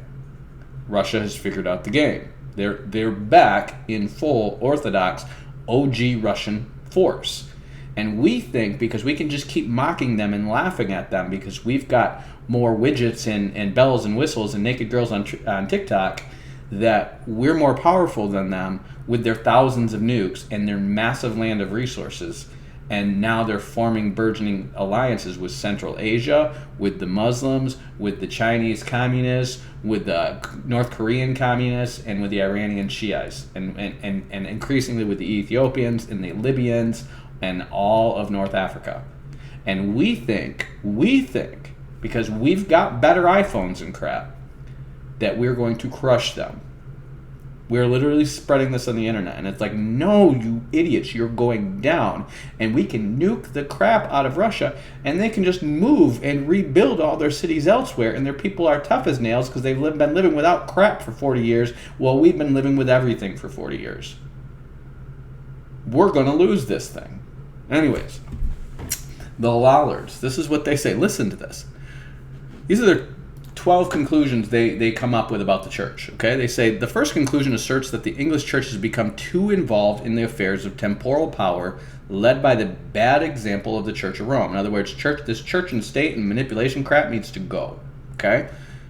Russia has figured out the game. They're back in full Orthodox OG Russian force. And we think, because we can just keep mocking them and laughing at them because we've got more widgets and bells and whistles and naked girls on TikTok, that we're more powerful than them with their thousands of nukes and their massive land of resources. And now they're forming burgeoning alliances with Central Asia, with the Muslims, with the Chinese communists, with the North Korean communists, and with the Iranian Shiites, and increasingly with the Ethiopians and the Libyans and all of North Africa. And we think, because we've got better iPhones and crap, that we're going to crush them. We're literally spreading this on the internet, and it's like, no, you idiots, you're going down, and we can nuke the crap out of Russia, and they can just move and rebuild all their cities elsewhere, and their people are tough as nails because they've been living without crap for 40 years, while we've been living with everything for 40 years. We're going to lose this thing. Anyways, the Lollards, this is what they say. Listen to this. These are their 12 conclusions they come up with about the church. Okay, they say the first conclusion asserts that the English church has become too involved in the affairs of temporal power, led by the bad example of the Church of Rome. In other words, this church and state and manipulation crap needs to go. Okay.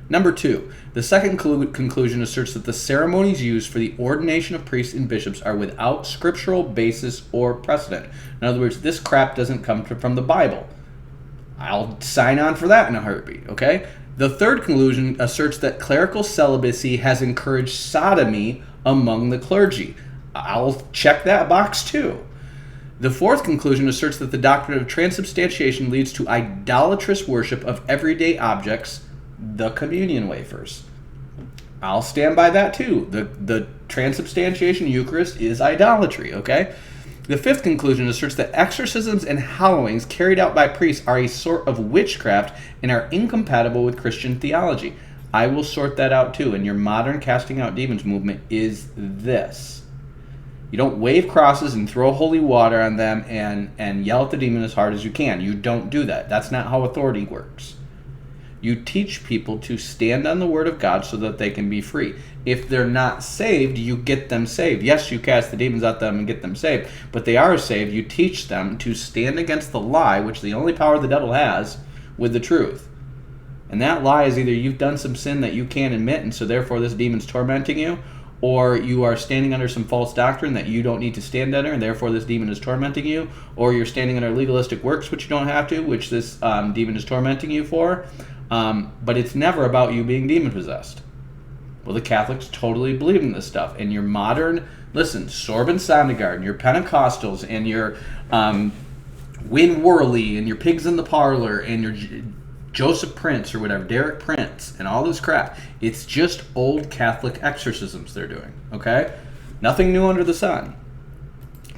Number 2, the second conclusion asserts that the ceremonies used for the ordination of priests and bishops are without scriptural basis or precedent. In other words, this crap doesn't come from the Bible. I'll sign on for that in a heartbeat. Okay. The third conclusion asserts that clerical celibacy has encouraged sodomy among the clergy. I'll check that box too. The fourth conclusion asserts that the doctrine of transubstantiation leads to idolatrous worship of everyday objects, the communion wafers. I'll stand by that too. The transubstantiation Eucharist is idolatry, okay? The fifth conclusion asserts that exorcisms and hallowings carried out by priests are a sort of witchcraft and are incompatible with Christian theology. I will sort that out too, and your modern casting out demons movement is this. You don't wave crosses and throw holy water on them and yell at the demon as hard as you can. You don't do that. That's not how authority works. You teach people to stand on the word of God so that they can be free. If they're not saved, you get them saved. Yes, you cast the demons at them and get them saved, but they are saved. You teach them to stand against the lie, which the only power the devil has, with the truth. And that lie is either you've done some sin that you can't admit, and so therefore this demon's tormenting you, or you are standing under some false doctrine that you don't need to stand under, and therefore this demon is tormenting you, or you're standing under legalistic works, which you don't have to, which this demon is tormenting you for. But it's never about you being demon-possessed. Well, the Catholics totally believe in this stuff. And your modern, listen, Sorbonne Sondergaard, and your Pentecostals, and your Win Worley, and your Pigs in the Parlor, and your Joseph Prince, or whatever, Derek Prince, and all this crap. It's just old Catholic exorcisms they're doing, okay? Nothing new under the sun.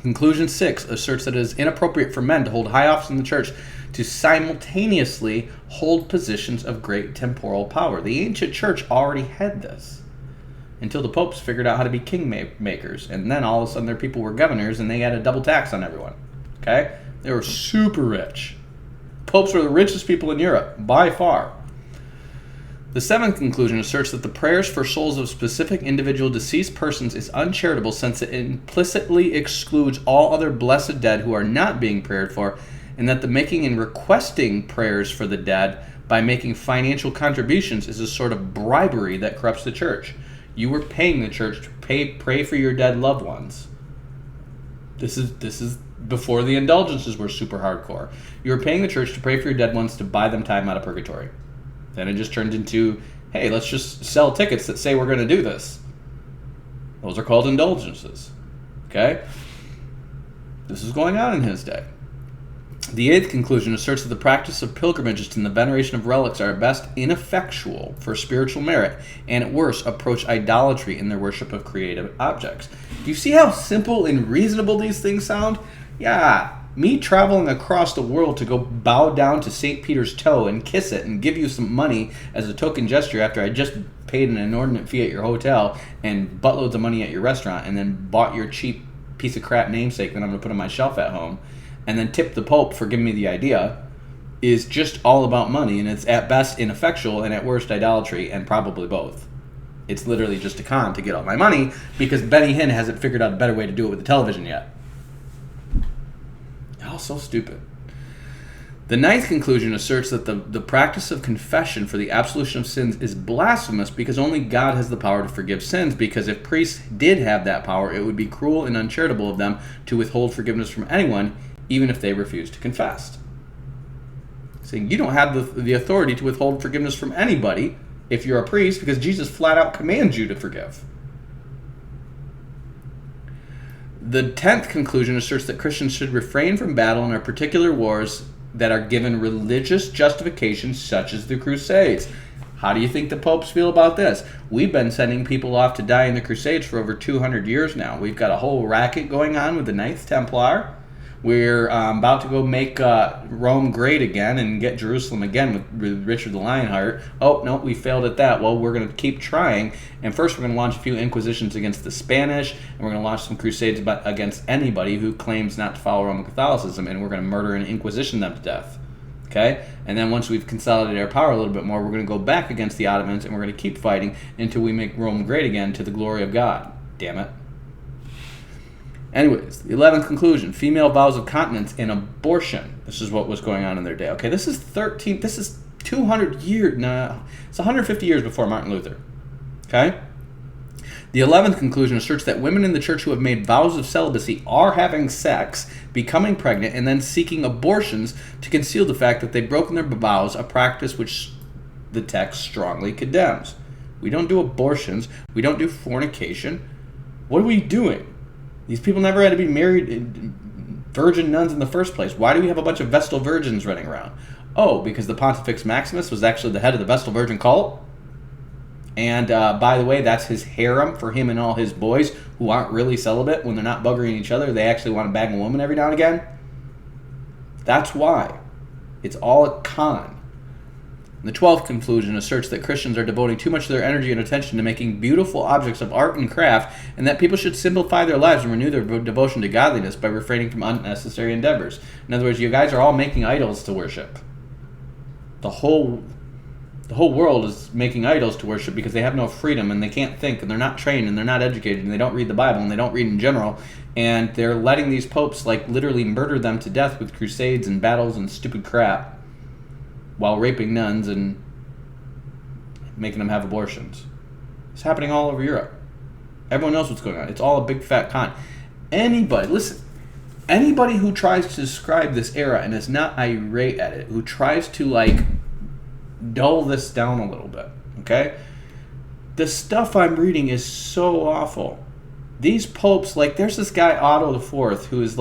Conclusion 6 asserts that it is inappropriate for men to hold high office in the church to simultaneously hold positions of great temporal power. The ancient church already had this until the popes figured out how to be king makers, and then all of a sudden their people were governors and they had a double tax on everyone. Okay? They were super rich. Popes were the richest people in Europe, by far. The seventh conclusion asserts that the prayers for souls of specific individual deceased persons is uncharitable, since it implicitly excludes all other blessed dead who are not being prayed for, and that the making and requesting prayers for the dead by making financial contributions is a sort of bribery that corrupts the church. You were paying the church to pray for your dead loved ones. This is before the indulgences were super hardcore. You were paying the church to pray for your dead ones to buy them time out of purgatory. Then it just turned into, hey, let's just sell tickets that say we're going to do this. Those are called indulgences. Okay? This is going on in his day. The eighth conclusion asserts that the practice of pilgrimages and the veneration of relics are at best ineffectual for spiritual merit, and at worst approach idolatry in their worship of creative objects. Do you see how simple and reasonable these things sound? Yeah, me traveling across the world to go bow down to St. Peter's toe and kiss it and give you some money as a token gesture after I just paid an inordinate fee at your hotel and buttloads of money at your restaurant and then bought your cheap piece of crap namesake that I'm going to put on my shelf at home, and then tip the Pope for giving me the idea, is just all about money, and it's at best ineffectual and at worst idolatry, and probably both. It's literally just a con to get all my money because Benny Hinn hasn't figured out a better way to do it with the television yet. Oh, so stupid. The ninth conclusion asserts that the practice of confession for the absolution of sins is blasphemous because only God has the power to forgive sins, because if priests did have that power, it would be cruel and uncharitable of them to withhold forgiveness from anyone, even if they refuse to confess. Saying you don't have the authority to withhold forgiveness from anybody if you're a priest, because Jesus flat out commands you to forgive. The 10th conclusion asserts that Christians should refrain from battle in our particular wars that are given religious justifications, such as the Crusades. How do you think the popes feel about this? We've been sending people off to die in the Crusades for over 200 years now. We've got a whole racket going on with the Knights Templar. We're about to go make Rome great again and get Jerusalem again with Richard the Lionheart. Oh, no, we failed at that. Well, we're going to keep trying. And first we're going to launch a few inquisitions against the Spanish, and we're going to launch some crusades against anybody who claims not to follow Roman Catholicism, and we're going to murder and inquisition them to death. Okay? And then once we've consolidated our power a little bit more, we're going to go back against the Ottomans, and we're going to keep fighting until we make Rome great again to the glory of God. Damn it. Anyways, the 11th conclusion, female vows of continence and abortion. This is what was going on in their day. Okay, this is 200 years, no, it's 150 years before Martin Luther. Okay? The 11th conclusion asserts that women in the church who have made vows of celibacy are having sex, becoming pregnant, and then seeking abortions to conceal the fact that they've broken their vows, a practice which the text strongly condemns. We don't do abortions. We don't do fornication. What are we doing? These people never had to be married virgin nuns in the first place. Why do we have a bunch of Vestal virgins running around? Oh, because the Pontifex Maximus was actually the head of the Vestal Virgin cult? And by the way, that's his harem for him and all his boys who aren't really celibate when they're not buggering each other. They actually want to bang a woman every now and again. That's why. It's all a con. The 12th conclusion asserts that Christians are devoting too much of their energy and attention to making beautiful objects of art and craft, and that people should simplify their lives and renew their devotion to godliness by refraining from unnecessary endeavors. In other words, you guys are all making idols to worship. The whole world is making idols to worship because they have no freedom and they can't think and they're not trained and they're not educated and they don't read the Bible and they don't read in general, and they're letting these popes like literally murder them to death with crusades and battles and stupid crap, while raping nuns and making them have abortions. It's happening all over Europe. Everyone knows what's going on. It's all a big fat con. Anybody who tries to describe this era and is not irate at it, who tries to dull this down a little bit, okay? The stuff I'm reading is so awful. These popes, there's this guy Otto IV who is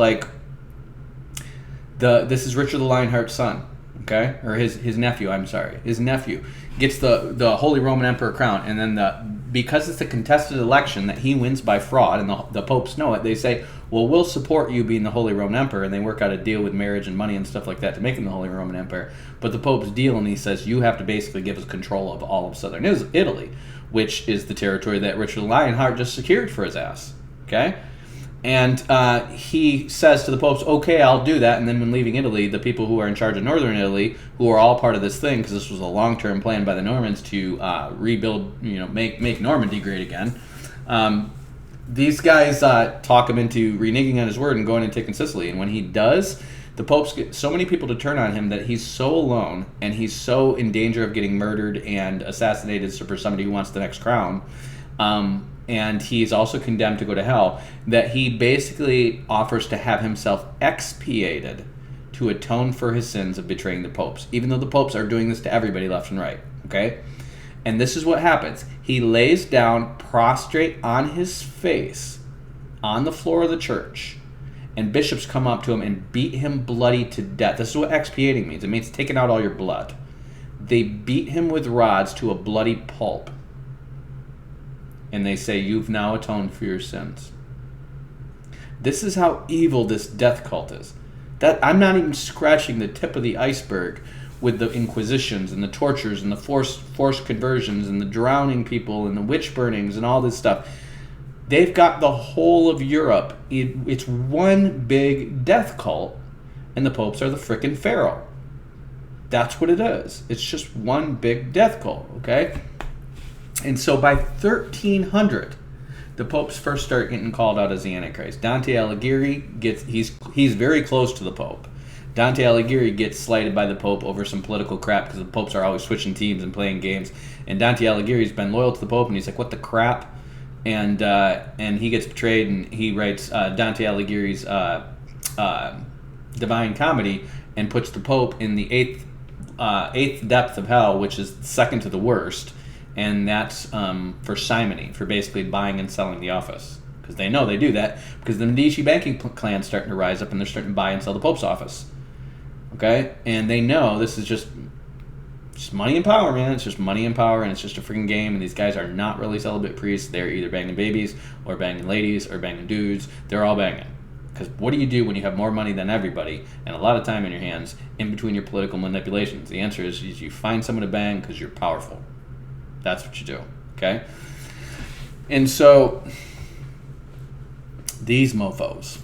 this is Richard the Lionheart's son. Okay, or his nephew. I'm sorry, his nephew gets the Holy Roman Emperor crown, and then because it's a contested election that he wins by fraud, and the popes know it. They say, "Well, we'll support you being the Holy Roman Emperor," and they work out a deal with marriage and money and stuff like that to make him the Holy Roman Emperor. But the popes deal, and he says, "You have to basically give us control of all of southern Italy, which is the territory that Richard Lionheart just secured for his ass." Okay. And he says to the popes, okay, I'll do that. And then when leaving Italy, the people who are in charge of northern Italy, who are all part of this thing, because this was a long-term plan by the Normans to rebuild, make Normandy great again, these guys talk him into reneging on his word and going and taking Sicily. And when he does, the popes get so many people to turn on him that he's so alone and he's so in danger of getting murdered and assassinated for somebody who wants the next crown, and he's also condemned to go to hell, that he basically offers to have himself expiated to atone for his sins of betraying the popes, even though the popes are doing this to everybody left and right, okay? And this is what happens. He lays down prostrate on his face on the floor of the church, and bishops come up to him and beat him bloody to death. This is what expiating means. It means taking out all your blood. They beat him with rods to a bloody pulp. And they say, you've now atoned for your sins. This is how evil this death cult is. That I'm not even scratching the tip of the iceberg with the inquisitions and the tortures and the forced conversions and the drowning people and the witch burnings and all this stuff. They've got the whole of Europe. It's one big death cult, and the popes are the frickin' pharaoh. That's what it is. It's just one big death cult, okay? And so by 1300, the popes first start getting called out as the Antichrist. Dante Alighieri he's very close to the pope. Dante Alighieri gets slighted by the pope over some political crap because the popes are always switching teams and playing games. And Dante Alighieri's been loyal to the pope, and he's like, what the crap? And he gets betrayed, and he writes Dante Alighieri's Divine Comedy and puts the Pope in the eighth depth of hell, which is second to the worst, and that's for simony, for basically buying and selling the office. Because they know they do that, because the Medici banking clan's starting to rise up, and they're starting to buy and sell the Pope's office. Okay? And they know this is just money and power, man. It's just money and power, and it's just a freaking game, and these guys are not really celibate priests. They're either banging babies or banging ladies or banging dudes. They're all banging. Because what do you do when you have more money than everybody and a lot of time in your hands in between your political manipulations? The answer is you find someone to bang because you're powerful. That's what you do, okay? And so these mofos,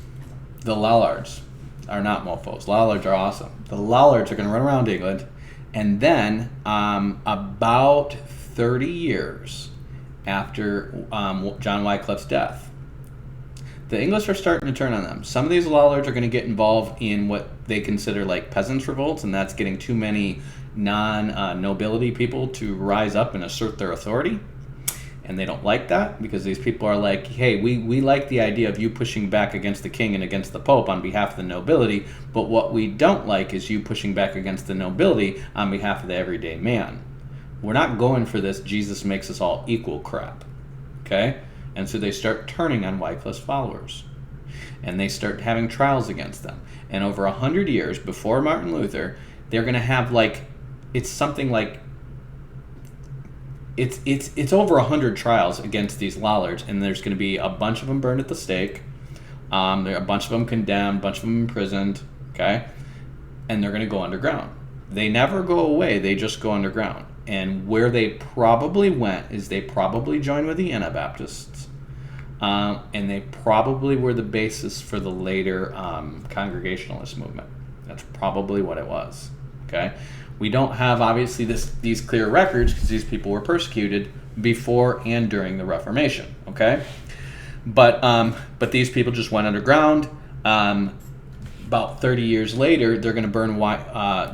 the Lollards, are not mofos. Lollards are awesome. The Lollards are going to run around England, and then about 30 years after John Wycliffe's death, the English are starting to turn on them. Some of these Lollards are going to get involved in what they consider like peasants' revolts, and that's getting too many non-nobility people to rise up and assert their authority. And they don't like that, because these people are like, hey, we like the idea of you pushing back against the king and against the pope on behalf of the nobility, but what we don't like is you pushing back against the nobility on behalf of the everyday man. We're not going for this Jesus makes us all equal crap, okay? And so they start turning on Wycliffe's followers, and they start having trials against them. And over 100 years before Martin Luther, they're going to have it's something like, it's over 100 trials against these Lollards, and there's going to be a bunch of them burned at the stake. There are a bunch of them condemned, a bunch of them imprisoned, okay? And they're going to go underground. They never go away, they just go underground. And where they probably went is they probably joined with the Anabaptists, and they probably were the basis for the later Congregationalist movement. That's probably what it was, okay? We don't have, obviously, these clear records because these people were persecuted before and during the Reformation, okay? But these people just went underground. About 30 years later, they're going to burn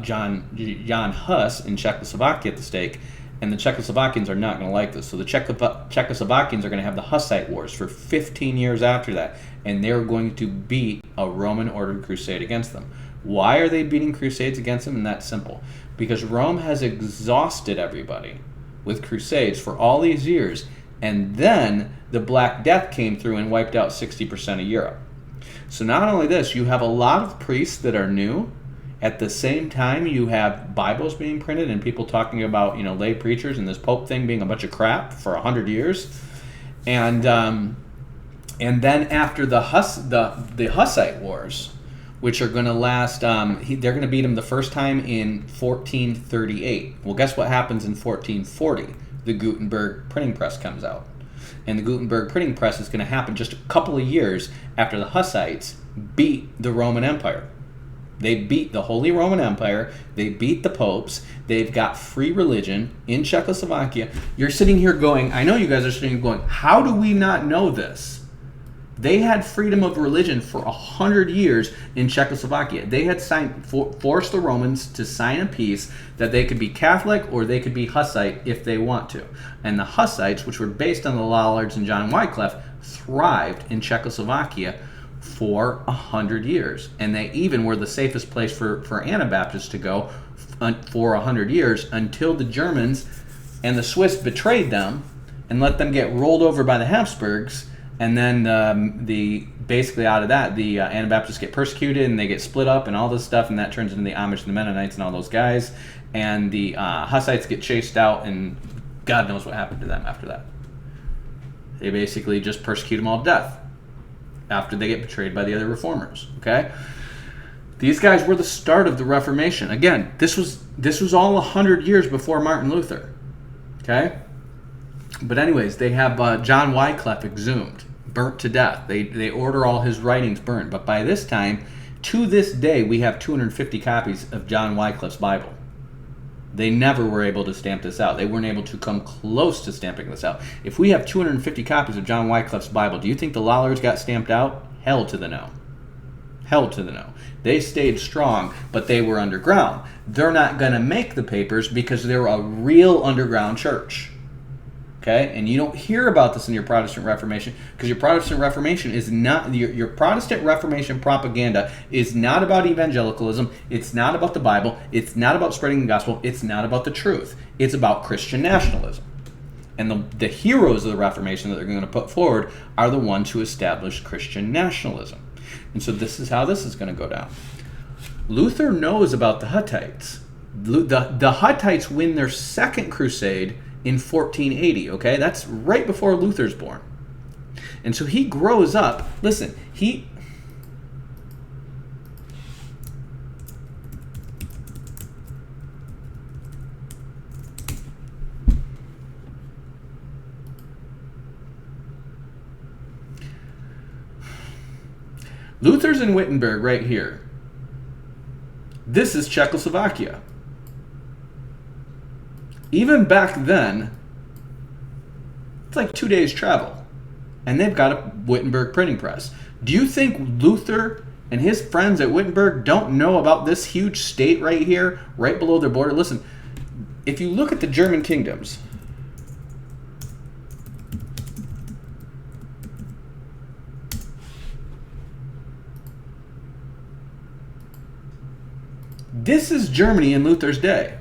Jan Hus in Czechoslovakia at the stake, and the Czechoslovakians are not going to like this. So the Czechoslovakians are going to have the Hussite Wars for 15 years after that, and they're going to beat a Roman-ordered crusade against them. Why are they beating crusades against them? And that's simple. Because Rome has exhausted everybody with crusades for all these years, and then the Black Death came through and wiped out 60% of Europe. So not only this, you have a lot of priests that are new. At the same time, you have Bibles being printed and people talking about, lay preachers and this Pope thing being a bunch of crap for 100 years. And then after the Hussite Wars, which are going to last, they're going to beat them the first time in 1438. Well, guess what happens in 1440? The Gutenberg printing press comes out. And the Gutenberg printing press is going to happen just a couple of years after the Hussites beat the Roman Empire. They beat the Holy Roman Empire. They beat the popes. They've got free religion in Czechoslovakia. You're sitting here going, I know you guys are sitting here going, how do we not know this? They had freedom of religion for 100 years in Czechoslovakia. They had forced the Romans to sign a peace that they could be Catholic or they could be Hussite if they want to. And the Hussites, which were based on the Lollards and John Wycliffe, thrived in Czechoslovakia for 100 years. And they even were the safest place for Anabaptists to go for 100 years until the Germans and the Swiss betrayed them and let them get rolled over by the Habsburgs. And then the basically out of that, the Anabaptists get persecuted and they get split up and all this stuff, and that turns into the Amish and the Mennonites and all those guys. And the Hussites get chased out, and God knows what happened to them after that. They basically just persecute them all to death after they get betrayed by the other reformers. Okay, these guys were the start of the Reformation. Again, this was all 100 years before Martin Luther. Okay, but anyways, they have John Wycliffe exhumed, burnt to death. They order all his writings burned. But by this time, to this day, we have 250 copies of John Wycliffe's Bible. They never were able to stamp this out. They weren't able to come close to stamping this out. If we have 250 copies of John Wycliffe's Bible, do you think the Lollards got stamped out? Hell to the no. Hell to the no. They stayed strong, but they were underground. They're not going to make the papers because they're a real underground church. Okay? And you don't hear about this in your Protestant Reformation, because your Protestant Reformation is not, your Protestant Reformation propaganda is not about evangelicalism, it's not about the Bible, it's not about spreading the gospel, it's not about the truth. It's about Christian nationalism. And the heroes of the Reformation that they're going to put forward are the ones who established Christian nationalism. And so this is how this is going to go down. Luther knows about the Huttites. The Huttites win their second crusade in 1480, okay? That's right before Luther's born. And so he grows up. Listen, Luther's in Wittenberg right here. This is Czechoslovakia. Even back then, it's like 2 days travel. And they've got a Wittenberg printing press. Do you think Luther and his friends at Wittenberg don't know about this huge state right here, right below their border? Listen, if you look at the German kingdoms, this is Germany in Luther's day.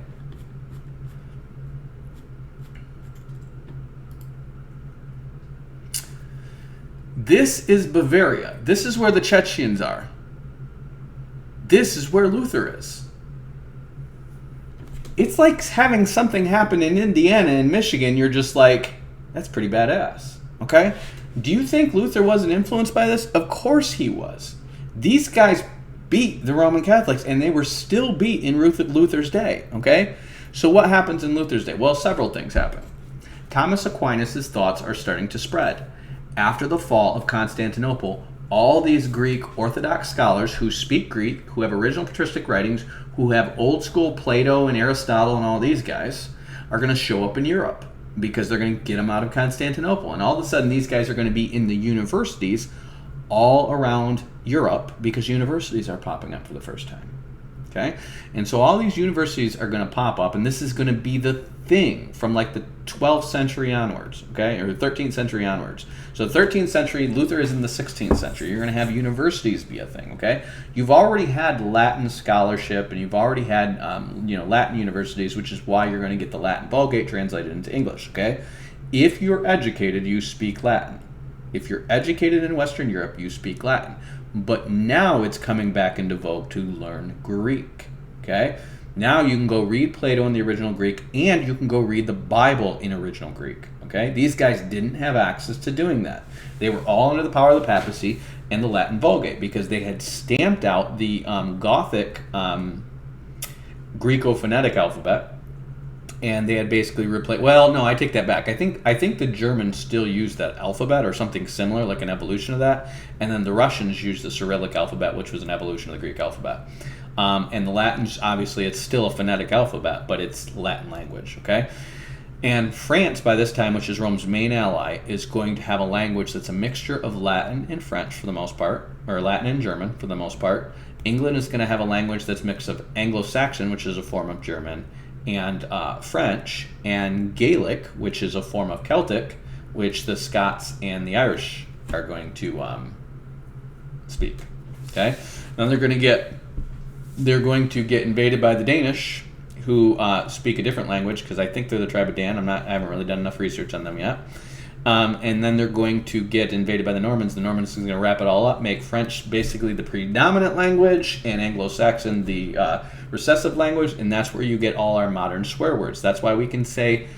This is Bavaria. This is where the Chechens are. This is where Luther is. It's like having something happen in Indiana and Michigan. You're just like, that's pretty badass. Okay? Do you think Luther wasn't influenced by this? Of course he was. These guys beat the Roman Catholics, and they were still beat in Luther's day. Okay? So what happens in Luther's day? Well, several things happen. Thomas Aquinas' thoughts are starting to spread. After the fall of Constantinople, all these Greek Orthodox scholars who speak Greek, who have original patristic writings, who have old school Plato and Aristotle and all these guys, are going to show up in Europe because they're going to get them out of Constantinople. And all of a sudden, these guys are going to be in the universities all around Europe because universities are popping up for the first time. Okay? And so all these universities are going to pop up, and this is going to be the thing from like the 12th century onwards, okay, or 13th century onwards. So 13th century, Luther is in the 16th century. You're going to have universities be a thing, okay? You've already had Latin scholarship, and you've already had, Latin universities, which is why you're going to get the Latin Vulgate translated into English, okay? If you're educated, you speak Latin. If you're educated in Western Europe, you speak Latin. But now it's coming back into vogue to learn Greek, okay? Now you can go read Plato in the original Greek, and you can go read the Bible in original Greek, okay? These guys didn't have access to doing that. They were all under the power of the papacy and the Latin Vulgate because they had stamped out the Gothic Greco-phonetic alphabet, and they had basically replaced. Well, no, I take that back. I think the Germans still use that alphabet or something similar, like an evolution of that, and then the Russians use the Cyrillic alphabet, which was an evolution of the Greek alphabet. And the Latins, obviously, it's still a phonetic alphabet, but it's Latin language. Okay, and France, by this time, which is Rome's main ally, is going to have a language that's a mixture of Latin and French for the most part, or Latin and German for the most part. England is going to have a language that's a mix of Anglo-Saxon, which is a form of German, and French, and Gaelic, which is a form of Celtic, which the Scots and the Irish are going to speak. Okay, now they're going to get invaded by the Danish, who speak a different language, because I think they're the tribe of Dan. I haven't really done enough research on them yet. And then they're going to get invaded by the Normans. The Normans are going to wrap it all up, make French basically the predominant language, and Anglo-Saxon the recessive language, and that's where you get all our modern swear words. That's why we can say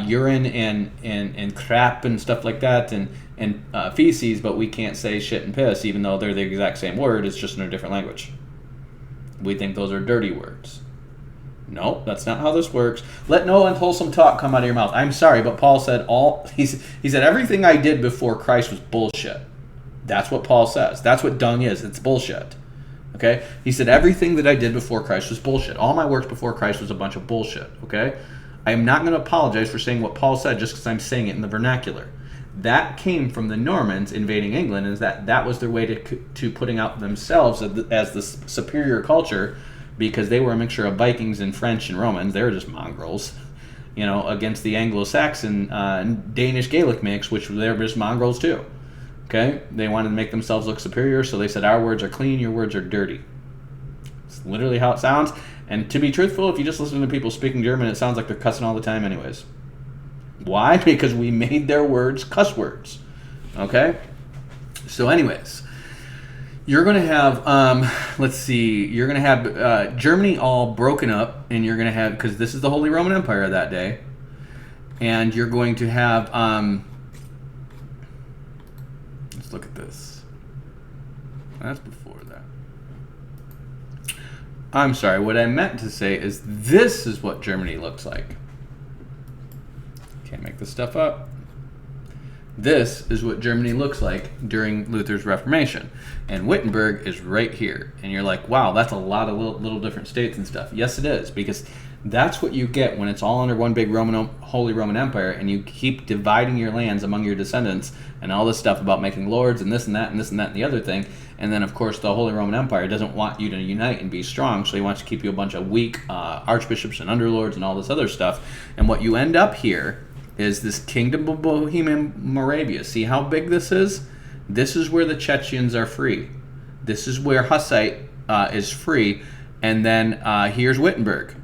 urine and crap and stuff like that, and feces, but we can't say shit and piss, even though they're the exact same word. It's just in a different language. We think those are dirty words. No, that's not how this works. Let no unwholesome talk come out of your mouth. I'm sorry, but Paul said he said everything I did before Christ was bullshit. That's what Paul says. That's what dung is. It's bullshit. Okay? He said everything that I did before Christ was bullshit. All my works before Christ was a bunch of bullshit. Okay? I am not going to apologize for saying what Paul said just because I'm saying it in the vernacular. That came from the Normans invading England, and that was their way to putting out themselves as the superior culture, because they were a mixture of Vikings and French and Romans. They were just mongrels, against the Anglo-Saxon Danish Gaelic mix, which they were just mongrels too. Okay? They wanted to make themselves look superior, so they said, our words are clean, your words are dirty. It's literally how it sounds. And to be truthful, if you just listen to people speaking German, it sounds like they're cussing all the time anyways. Why? Because we made their words cuss words. Okay? So anyways, you're going to have, you're going to have Germany all broken up, and you're going to have, because this is the Holy Roman Empire of that day, and you're going to have, let's look at this. That's before that. I'm sorry, what I meant to say is this is what Germany looks like. Can't make this stuff up. This is what Germany looks like during Luther's Reformation. And Wittenberg is right here. And you're like, wow, that's a lot of little different states and stuff. Yes, it is, because that's what you get when it's all under one big Holy Roman Empire, and you keep dividing your lands among your descendants and all this stuff about making lords and this and that and this and that and the other thing. And then, of course, the Holy Roman Empire doesn't want you to unite and be strong, so he wants to keep you a bunch of weak archbishops and underlords and all this other stuff. And what you end up here is this Kingdom of Bohemian Moravia. See how big this is? This is where the Chechens are free. This is where Hussite is free. And then here's Wittenberg.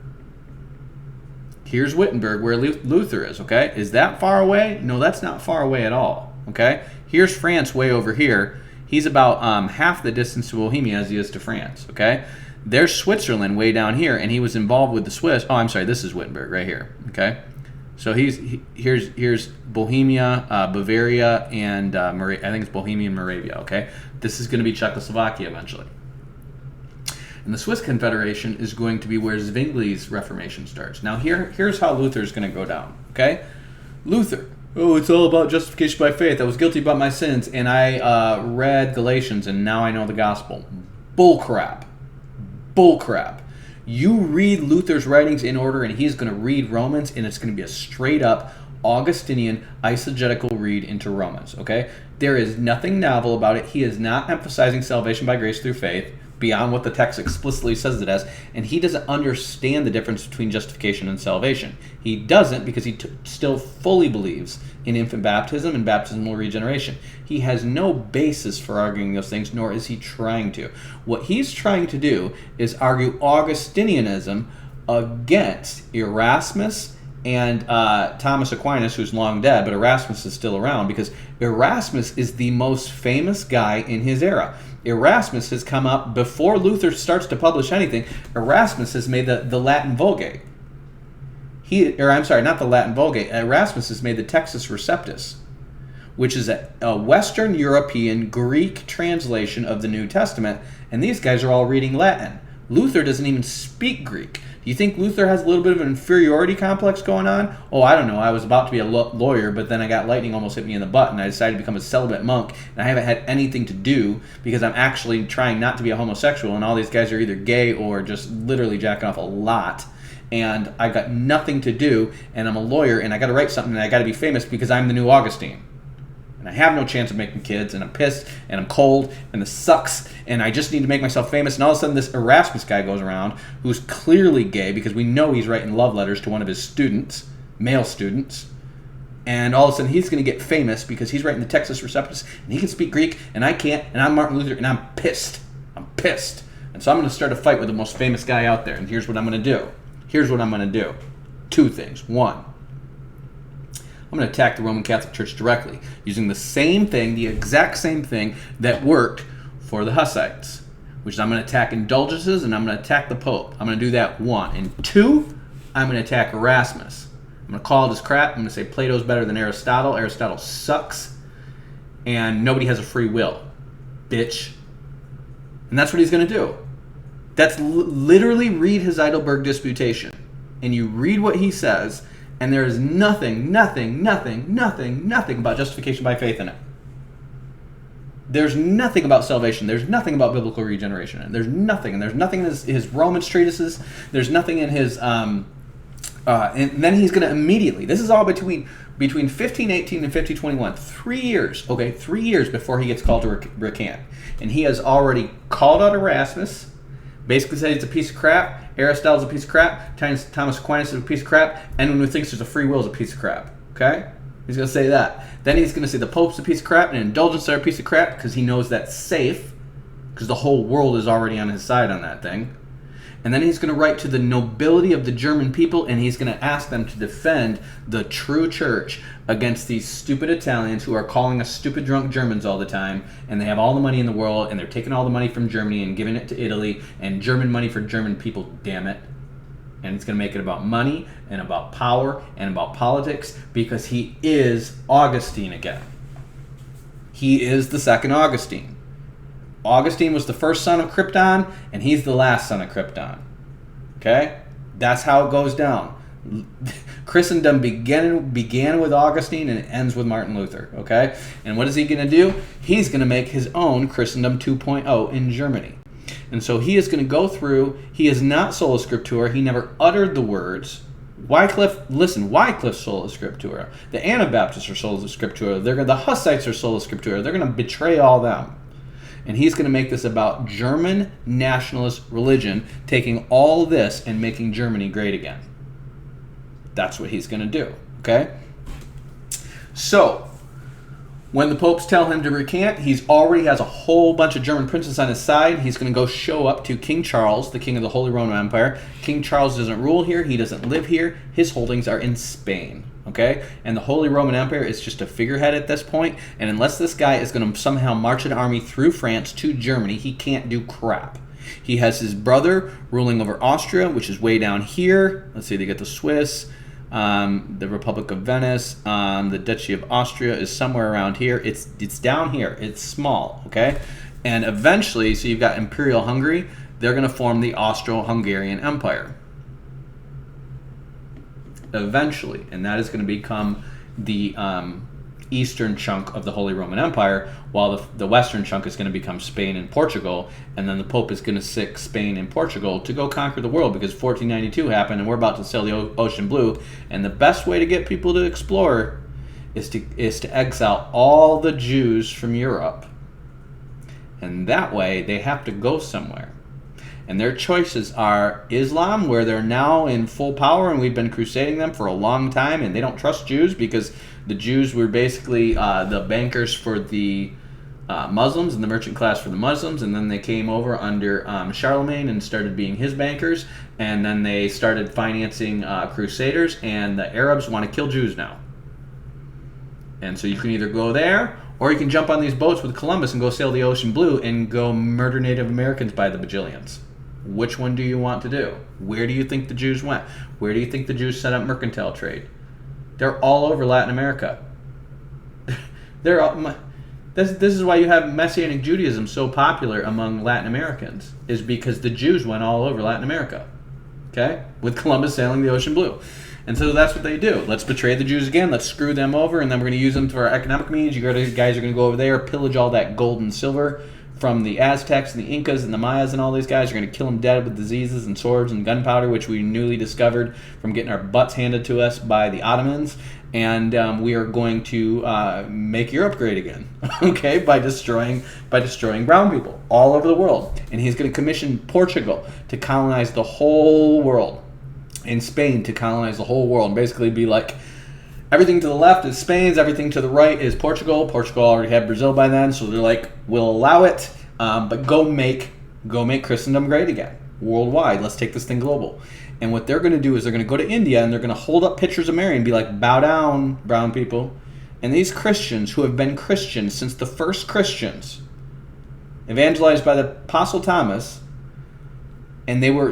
Here's Wittenberg, where Luther is, okay? Is that far away? No, that's not far away at all, okay? Here's France way over here. He's about half the distance to Bohemia as he is to France, okay? There's Switzerland way down here, and he was involved with the Swiss. Oh, I'm sorry, this is Wittenberg right here, okay? So here's Bohemia, Bavaria, and I think it's Bohemia and Moravia, okay? This is going to be Czechoslovakia eventually. And the Swiss Confederation is going to be where Zwingli's Reformation starts. Now here's how Luther is going to go down, okay? Luther, it's all about justification by faith. I was guilty about my sins, and I read Galatians, and now I know the gospel. Bullcrap. Bullcrap. You read Luther's writings in order, and he's going to read Romans, and it's going to be a straight-up Augustinian eisegetical read into Romans, okay? There is nothing novel about it. He is not emphasizing salvation by grace through faith beyond what the text explicitly says it as, and he doesn't understand the difference between justification and salvation. He doesn't, because he still fully believes in infant baptism and baptismal regeneration. He has no basis for arguing those things, nor is he trying to. What he's trying to do is argue Augustinianism against Erasmus and Thomas Aquinas, who's long dead, but Erasmus is still around, because Erasmus is the most famous guy in his era. Erasmus has come up before Luther starts to publish anything. Erasmus has made the Latin Vulgate. Not the Latin Vulgate. Erasmus has made the Textus Receptus, which is a Western European Greek translation of the New Testament, and these guys are all reading Latin. Luther doesn't even speak Greek. Do you think Luther has a little bit of an inferiority complex going on? Oh, I don't know. I was about to be a lawyer, but then I got lightning almost hit me in the butt, and I decided to become a celibate monk, and I haven't had anything to do because I'm actually trying not to be a homosexual, and all these guys are either gay or just literally jacking off a lot, and I've got nothing to do, and I'm a lawyer, and I got to write something, and I got to be famous because I'm the new Augustine. And I have no chance of making kids, and I'm pissed, and I'm cold, and this sucks, and I just need to make myself famous. And all of a sudden, this Erasmus guy goes around, who's clearly gay, because we know he's writing love letters to one of his students, male students, and all of a sudden, he's going to get famous because he's writing the Textus Receptus, and he can speak Greek, and I can't, and I'm Martin Luther, and I'm pissed. I'm pissed. And so I'm going to start a fight with the most famous guy out there, and here's what I'm going to do. Here's what I'm going to do. Two things. One, I'm I'm going to attack the Roman Catholic Church directly, using the same thing, the exact same thing that worked for the Hussites, which is I'm going to attack indulgences and I'm going to attack the Pope. I'm going to do that, 1. And 2, I'm going to attack Erasmus. I'm going to call this crap. I'm going to say Plato's better than Aristotle. Aristotle sucks. And nobody has a free will. Bitch. And that's what he's going to do. That's literally read his Heidelberg Disputation. And you read what he says, and there is nothing about justification by faith in it. There's nothing about salvation. There's nothing about biblical regeneration in it. There's nothing. And there's nothing in his Romans treatises. There's nothing in his... and then he's going to immediately... This is all between 1518 and 1521. 3 years. Okay, 3 years before he gets called to recant. And he has already called out Erasmus. Basically said he's a piece of crap. Aristotle's a piece of crap. Thomas Aquinas is a piece of crap. Anyone who thinks there's a free will is a piece of crap. Okay? He's going to say that. Then he's going to say the Pope's a piece of crap and indulgences are a piece of crap because he knows that's safe because the whole world is already on his side on that thing. And then he's going to write to the nobility of the German people and he's going to ask them to defend the true church against these stupid Italians who are calling us stupid drunk Germans all the time, and they have all the money in the world and they're taking all the money from Germany and giving it to Italy, and German money for German people, damn it. And it's going to make it about money and about power and about politics because he is Augustine again. He is the second Augustine. Augustine was the first son of Krypton, and he's the last son of Krypton. Okay? That's how it goes down. Christendom began with Augustine and it ends with Martin Luther. Okay? And what is he going to do? He's going to make his own Christendom 2.0 in Germany. And so he is going to go through, he is not sola scriptura, he never uttered the words. Wycliffe's sola scriptura. The Anabaptists are sola scriptura. The Hussites are sola scriptura. They're going to betray all them. And he's going to make this about German nationalist religion, taking all this and making Germany great again. That's what he's going to do. Okay? So, when the popes tell him to recant, he's already has a whole bunch of German princes on his side. He's going to go show up to King Charles, the king of the Holy Roman Empire. King Charles doesn't rule here. He doesn't live here. His holdings are in Spain. Okay? And the Holy Roman Empire is just a figurehead at this point. And unless this guy is going to somehow march an army through France to Germany, he can't do crap. He has his brother ruling over Austria, which is way down here. Let's see, they get the Swiss. The Republic of Venice, the Duchy of Austria is somewhere around here. It's down here. It's small, okay? And eventually, so you've got Imperial Hungary, they're going to form the Austro-Hungarian Empire. Eventually, and that is going to become the eastern chunk of the Holy Roman Empire, while the western chunk is going to become Spain and Portugal, and then the Pope is going to sic Spain and Portugal to go conquer the world because 1492 happened and we're about to sail the ocean blue, and the best way to get people to explore is to exile all the Jews from Europe, and that way they have to go somewhere. And their choices are Islam, where they're now in full power and we've been crusading them for a long time and they don't trust Jews because the Jews were basically the bankers for the Muslims and the merchant class for the Muslims, and then they came over under Charlemagne and started being his bankers, and then they started financing crusaders, and the Arabs want to kill Jews now. And so you can either go there or you can jump on these boats with Columbus and go sail the ocean blue and go murder Native Americans by the bajillions. Which one do you want to do? Where do you think the Jews went? Where do you think the Jews set up mercantile trade? They're all over Latin America. This is why you have Messianic Judaism so popular among Latin Americans, is because the Jews went all over Latin America, okay, with Columbus sailing the ocean blue. And so that's what they do. Let's betray the Jews again. Let's screw them over, and then we're going to use them for our economic means. You guys are going to go over there, pillage all that gold and silver from the Aztecs and the Incas and the Mayas and all these guys. You're going to kill them dead with diseases and swords and gunpowder, which we newly discovered from getting our butts handed to us by the Ottomans. And we are going to make Europe great again, okay, by destroying brown people all over the world. And he's going to commission Portugal to colonize the whole world, and Spain to colonize the whole world, and basically be like, everything to the left is Spain's, everything to the right is Portugal. Portugal already had Brazil by then, so they're like, we'll allow it, but go make Christendom great again. worldwide. Let's take this thing global. And what they're going to do is they're going to go to India and they're going to hold up pictures of Mary and be like, bow down, brown people. And these Christians who have been Christians since the first Christians, evangelized by the Apostle Thomas, and they were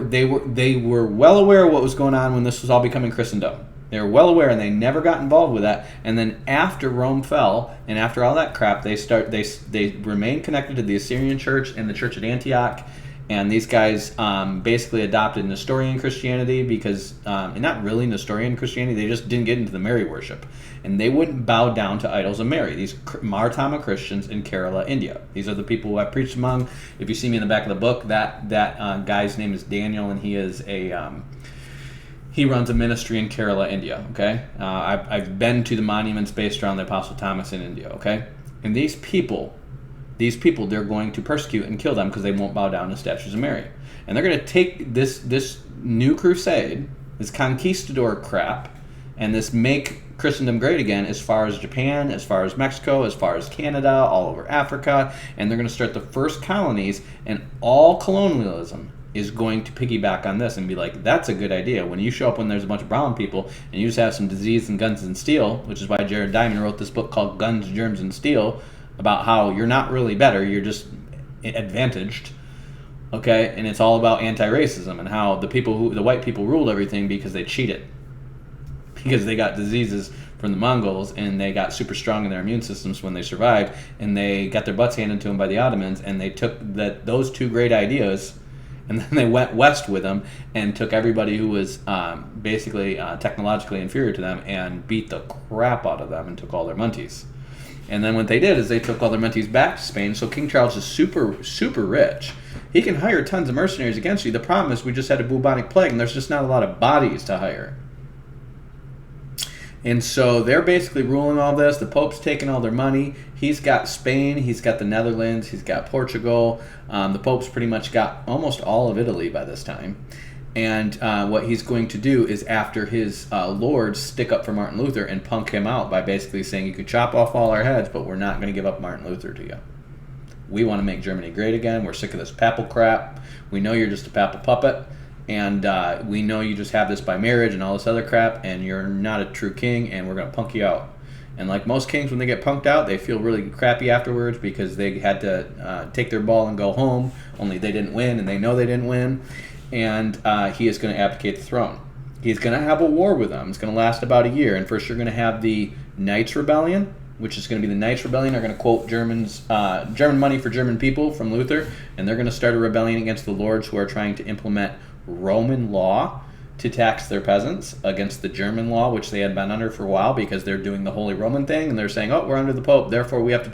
well aware of what was going on when this was all becoming Christendom. They were well aware, and they never got involved with that. And then after Rome fell, and after all that crap, they remained connected to the Assyrian church and the church at Antioch. And these guys basically adopted Nestorian Christianity because, not really Nestorian Christianity, they just didn't get into the Mary worship. And they wouldn't bow down to idols of Mary, these Martama Christians in Kerala, India. These are the people who I preached among. If you see me in the back of the book, that guy's name is Daniel, and he is he runs a ministry in Kerala, India, okay? I've been to the monuments based around the Apostle Thomas in India, okay? And these people, they're going to persecute and kill them because they won't bow down to statues of Mary. And they're going to take this new crusade, this conquistador crap, and this make Christendom great again as far as Japan, as far as Mexico, as far as Canada, all over Africa, and they're going to start the first colonies, and all colonialism is going to piggyback on this and be like, that's a good idea. When you show up when there's a bunch of brown people and you just have some disease and guns and steel, which is why Jared Diamond wrote this book called Guns, Germs, and Steel, about how you're not really better, you're just advantaged, okay? And it's all about anti-racism and how the white people ruled everything because they cheated, because they got diseases from the Mongols and they got super strong in their immune systems when they survived, and they got their butts handed to them by the Ottomans, and they took those two great ideas and then they went west with them and took everybody who was basically technologically inferior to them and beat the crap out of them and took all their munties. And then what they did is they took all their munties back to Spain. So King Charles is super, super rich. He can hire tons of mercenaries against you. The problem is we just had a bubonic plague, and there's just not a lot of bodies to hire. And so they're basically ruling all this. The Pope's taking all their money. He's got Spain. He's got the Netherlands. He's got Portugal. The Pope's pretty much got almost all of Italy by this time. And what he's going to do is, after his lords stick up for Martin Luther and punk him out by basically saying, you could chop off all our heads, but we're not going to give up Martin Luther to you. We want to make Germany great again. We're sick of this papal crap. We know you're just a papal puppet. And we know you just have this by marriage and all this other crap, and you're not a true king, and we're going to punk you out. And like most kings, when they get punked out, they feel really crappy afterwards because they had to take their ball and go home, only they didn't win, and they know they didn't win. And he is going to abdicate the throne. He's going to have a war with them. It's going to last about a year. And first you're going to have the Knights Rebellion, which is going to be the Knights Rebellion. They're going to quote German money for German people from Luther, and they're going to start a rebellion against the lords who are trying to implement Roman law to tax their peasants against the German law, which they had been under for a while because they're doing the Holy Roman thing, and they're saying, oh, we're under the Pope, therefore we have to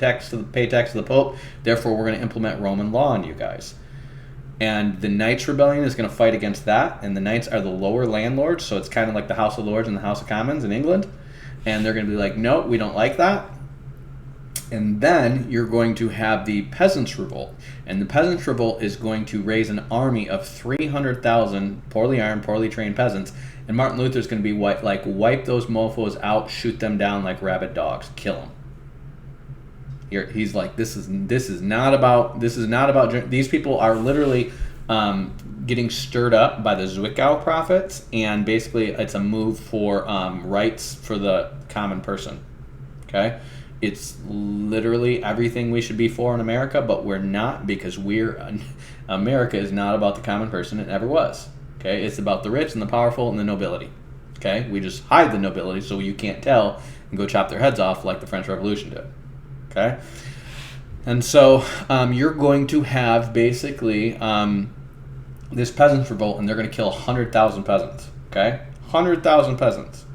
pay tax to the Pope, therefore we're going to implement Roman law on you guys. And the Knights Rebellion is going to fight against that, and the Knights are the lower landlords, so it's kind of like the House of Lords and the House of Commons in England, and they're going to be like, no, we don't like that. And then you're going to have the Peasants' Revolt. And the Peasants' Revolt is going to raise an army of 300,000 poorly armed, poorly trained peasants. And Martin Luther's going to be wipe those mofos out, shoot them down like rabid dogs, kill them. He's like, this is not about these people are literally getting stirred up by the Zwickau prophets, and basically it's a move for rights for the common person. Okay? It's literally everything we should be for in America, but we're not, because America is not about the common person. It never was. Okay, it's about the rich and the powerful and the nobility. Okay, we just hide the nobility so you can't tell and go chop their heads off like the French Revolution did. Okay, and so you're going to have basically this peasants' revolt, and they're going to kill 100,000 peasants. Okay, 100,000 peasants.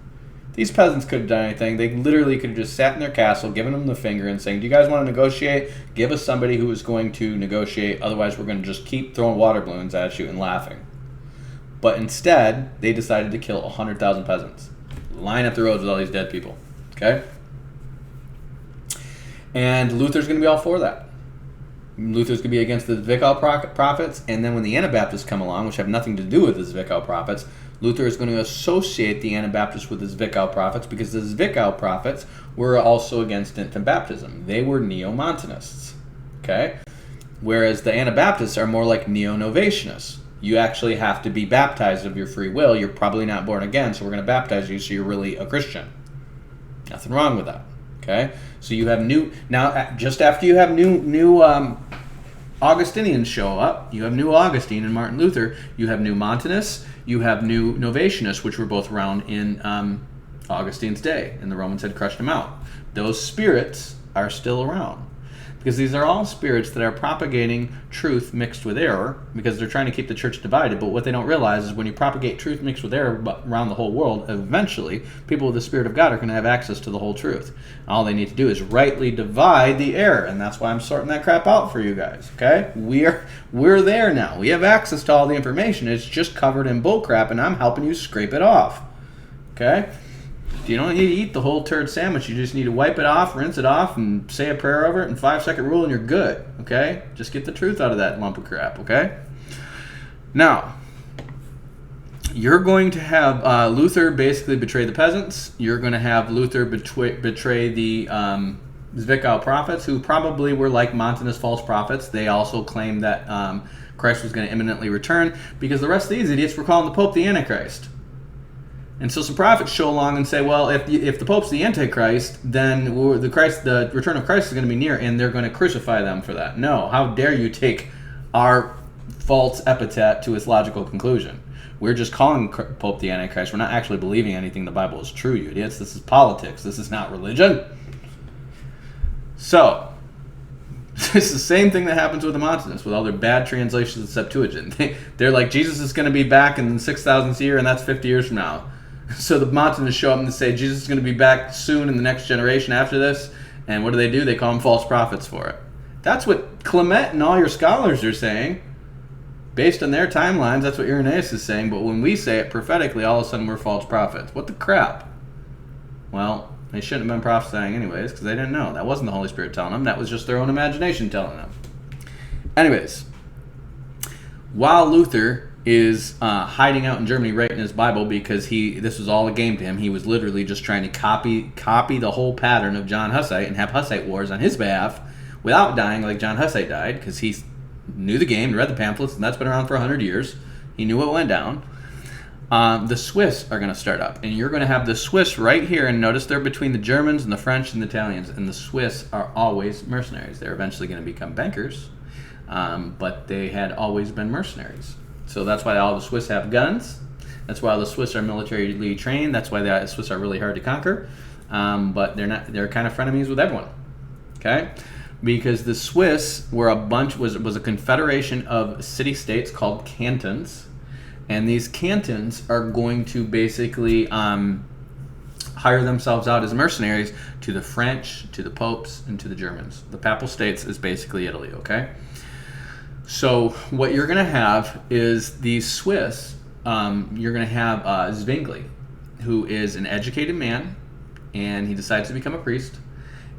These peasants could have done anything. They literally could have just sat in their castle, given them the finger, and saying, do you guys want to negotiate? Give us somebody who is going to negotiate. Otherwise, we're going to just keep throwing water balloons at you and laughing. But instead, they decided to kill 100,000 peasants. Line up the roads with all these dead people. Okay? And Luther's going to be all for that. Luther's going to be against the Zwickau prophets. And then when the Anabaptists come along, which have nothing to do with the Zwickau prophets, Luther is going to associate the Anabaptists with the Zwickau prophets, because the Zwickau prophets were also against infant baptism. They were neo-Montanists, okay? Whereas the Anabaptists are more like neo-Novatianists. you actually have to be baptized of your free will. You're probably not born again, so we're going to baptize you so you're really a Christian. Nothing wrong with that. Okay? So you have just after you have new Augustinians show up, you have new Augustine and Martin Luther, you have new Montanus, you have new Novatianus, which were both around in Augustine's day, and the Romans had crushed them out. Those spirits are still around, because these are all spirits that are propagating truth mixed with error, because they're trying to keep the church divided. But what they don't realize is when you propagate truth mixed with error around the whole world, eventually people with the Spirit of God are going to have access to the whole truth. All they need to do is rightly divide the error, and that's why I'm sorting that crap out for you guys. Okay, we're there now. We have access to all the information. It's just covered in bull crap, and I'm helping you scrape it off. Okay. You don't need to eat the whole turd sandwich. You just need to wipe it off, rinse it off, and say a prayer over it, and 5-second rule, and you're good. Okay? Just get the truth out of that lump of crap. Okay? Now, you're going to have Luther basically betray the peasants. You're going to have Luther betray the Zwickau prophets, who probably were like Montanus false prophets. They also claimed that Christ was going to imminently return, because the rest of these idiots were calling the Pope the Antichrist. And so some prophets show along and say, well, if the Pope's the Antichrist, then the return of Christ is going to be near, and they're going to crucify them for that. No, how dare you take our false epithet to its logical conclusion? We're just calling Pope the Antichrist. We're not actually believing anything the Bible is true, you idiots. This is politics. This is not religion. So, it's the same thing that happens with the Montanus, with all their bad translations of Septuagint. They're like, Jesus is going to be back in the 6,000th year, and that's 50 years from now. So the Montanists show up and say Jesus is going to be back soon in the next generation after this. And what do? They call them false prophets for it. That's what Clement and all your scholars are saying. Based on their timelines, that's what Irenaeus is saying. But when we say it prophetically, all of a sudden we're false prophets. What the crap? Well, they shouldn't have been prophesying anyways, because they didn't know. That wasn't the Holy Spirit telling them. That was just their own imagination telling them. Anyways, while Luther is hiding out in Germany writing his Bible, because this was all a game to him. He was literally just trying to copy the whole pattern of John Hussite and have Hussite wars on his behalf without dying like John Hussite died, because he knew the game, read the pamphlets, and that's been around for 100 years. He knew what went down. The Swiss are going to start up, and you're going to have the Swiss right here, and notice they're between the Germans and the French and the Italians, and the Swiss are always mercenaries. They're eventually going to become bankers, but they had always been mercenaries. So that's why all the Swiss have guns. That's why the Swiss are militarily trained. That's why the Swiss are really hard to conquer. But they're kind of frenemies with everyone. Okay? Because the Swiss were was a confederation of city-states called cantons. And these cantons are going to basically hire themselves out as mercenaries to the French, to the popes, and to the Germans. The Papal States is basically Italy, okay? So what you're going to have is these Swiss, you're going to have Zwingli, who is an educated man, and he decides to become a priest.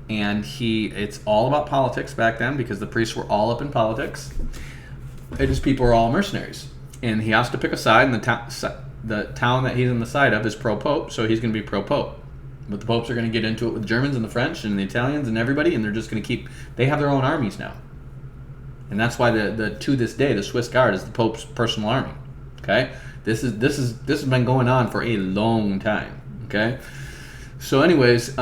And it's all about politics back then, because the priests were all up in politics. And his people are all mercenaries. And he has to pick a side, and the town that he's on the side of is pro-pope, so he's going to be pro-pope. But the popes are going to get into it with the Germans and the French and the Italians and everybody, and they're just going to they have their own armies now. And that's why to this day the Swiss Guard is the Pope's personal army. Okay, this has been going on for a long time. Okay, so anyways,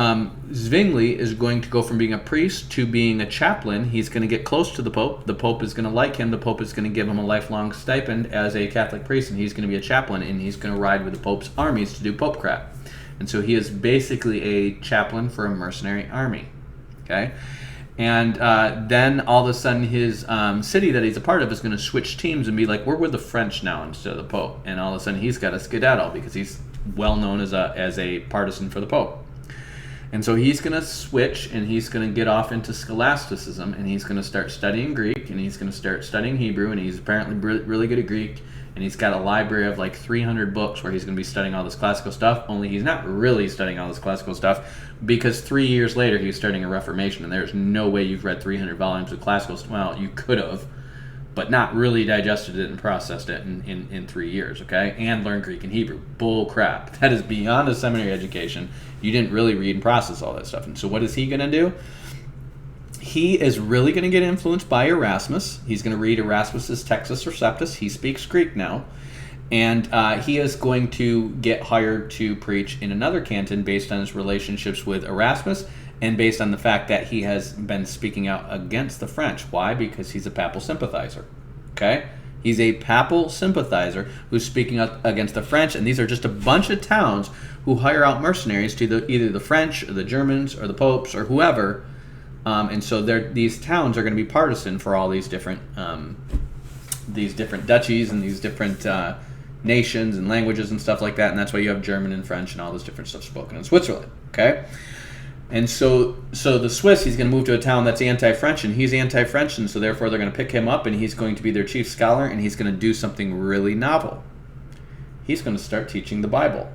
Zwingli is going to go from being a priest to being a chaplain. He's going to get close to the Pope. The Pope is going to like him. The Pope is going to give him a lifelong stipend as a Catholic priest, and he's going to be a chaplain, and he's going to ride with the Pope's armies to do Pope crap. And so he is basically a chaplain for a mercenary army. Okay. And then all of a sudden his city that he's a part of is going to switch teams and be like, we're with the French now instead of the Pope. And all of a sudden he's got to skedaddle because he's well known as a partisan for the Pope. And so he's going to switch, and he's going to get off into scholasticism, and he's going to start studying Greek, and he's going to start studying Hebrew, and he's apparently really good at Greek. And he's got a library of like 300 books where he's going to be studying all this classical stuff, only he's not really studying all this classical stuff because 3 years later he's starting a Reformation, and there's no way you've read 300 volumes of classical stuff. Well, you could have, but not really digested it and processed it in 3 years, okay? And learned Greek and Hebrew. Bull crap. That is beyond a seminary education. You didn't really read and process all that stuff. And so what is he going to do? he is really going to get influenced by Erasmus. He's going to read Erasmus's Textus Receptus. He speaks Greek now. And he is going to get hired to preach in another canton based on his relationships with Erasmus and based on the fact that he has been speaking out against the French. Why? Because he's a papal sympathizer. Okay? He's a papal sympathizer who's speaking out against the French, and these are just a bunch of towns who hire out mercenaries to either the French or the Germans or the popes or whoever. And so these towns are going to be partisan for all these different duchies and these different nations and languages and stuff like that. And that's why you have German and French and all this different stuff spoken in Switzerland. Okay? And so the Swiss, he's going to move to a town that's anti-French, and he's anti-French, and so therefore they're going to pick him up, and he's going to be their chief scholar, and he's going to do something really novel. He's going to start teaching the Bible.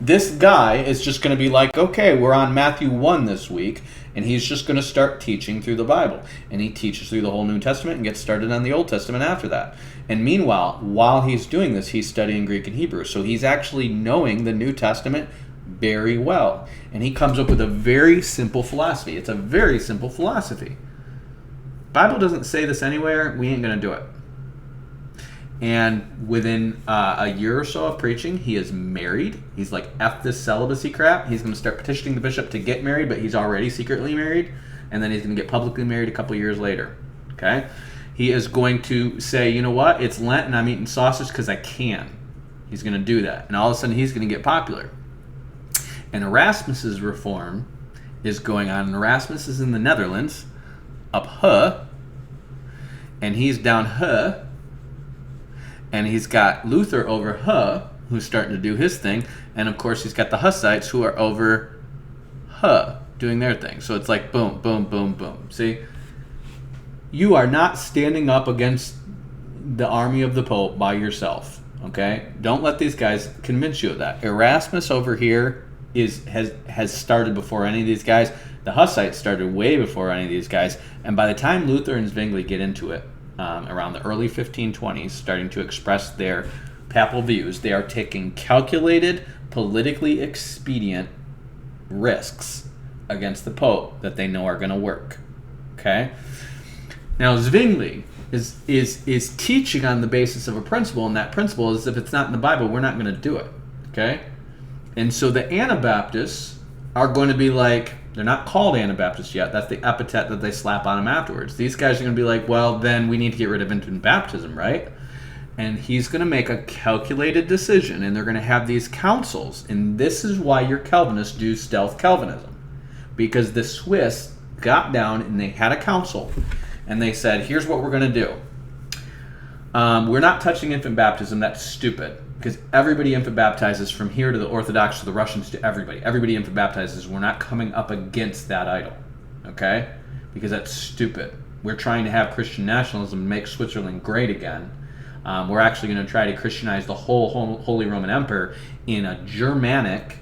This guy is just going to be like, okay, we're on Matthew 1 this week, and he's just going to start teaching through the Bible. And he teaches through the whole New Testament and gets started on the Old Testament after that. And meanwhile, while he's doing this, he's studying Greek and Hebrew. So he's actually knowing the New Testament very well. And he comes up with a very simple philosophy. It's a very simple philosophy. Bible doesn't say this anywhere. We ain't going to do it. And within a year or so of preaching, he is married. He's like, F this celibacy crap. He's going to start petitioning the bishop to get married, but he's already secretly married. And then he's going to get publicly married a couple years later. Okay? He is going to say, you know what? It's Lent and I'm eating sausage because I can. He's going to do that. And all of a sudden, he's going to get popular. And Erasmus's reform is going on. And Erasmus is in the Netherlands, up huh. And he's down huh. And he's got Luther over huh, who's starting to do his thing. And of course, he's got the Hussites who are over huh, doing their thing. So it's like boom, boom, boom, boom. See? You are not standing up against the army of the Pope by yourself. Okay? Don't let these guys convince you of that. Erasmus over here has started before any of these guys. The Hussites started way before any of these guys. And by the time Luther and Zwingli get into it, around the early 1520s, starting to express their papal views, they are taking calculated, politically expedient risks against the Pope that they know are going to work. Okay? Now, Zwingli is teaching on the basis of a principle, and that principle is if it's not in the Bible, we're not going to do it. Okay? And so the Anabaptists are going to be like, they're not called Anabaptists yet. That's the epithet that they slap on them afterwards. These guys are going to be like, well, then we need to get rid of infant baptism, right? And he's going to make a calculated decision, and they're going to have these councils. And this is why your Calvinists do stealth Calvinism. Because the Swiss got down and they had a council, and they said, here's what we're going to do. We're not touching infant baptism. That's stupid. Because everybody infant baptizes, from here to the Orthodox to the Russians to everybody. Everybody infant baptizes. We're not coming up against that idol. Okay? Because that's stupid. We're trying to have Christian nationalism and make Switzerland great again. We're actually going to try to Christianize the whole Holy Roman Empire in a Germanic,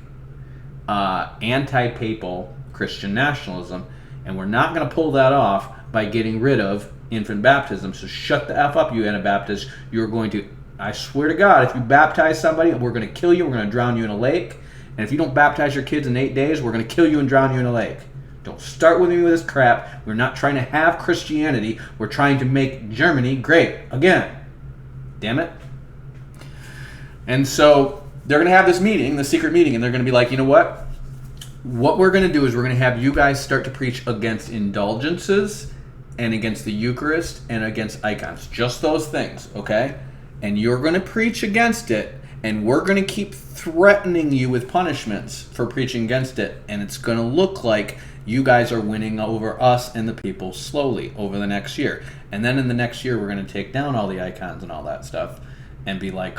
anti-papal Christian nationalism. And we're not going to pull that off by getting rid of infant baptism. So shut the F up, you Anabaptists. You're going to... I swear to God, if you baptize somebody, we're going to kill you, we're going to drown you in a lake. And if you don't baptize your kids in 8 days, we're going to kill you and drown you in a lake. Don't start with me with this crap. We're not trying to have Christianity. We're trying to make Germany great again. Damn it. And so they're going to have this meeting, the secret meeting, and they're going to be like, you know what? What we're going to do is we're going to have you guys start to preach against indulgences and against the Eucharist and against icons. Just those things, okay? And you're going to preach against it, and we're going to keep threatening you with punishments for preaching against it, and it's going to look like you guys are winning over us and the people slowly over the next year. And then in the next year, we're going to take down all the icons and all that stuff and be like,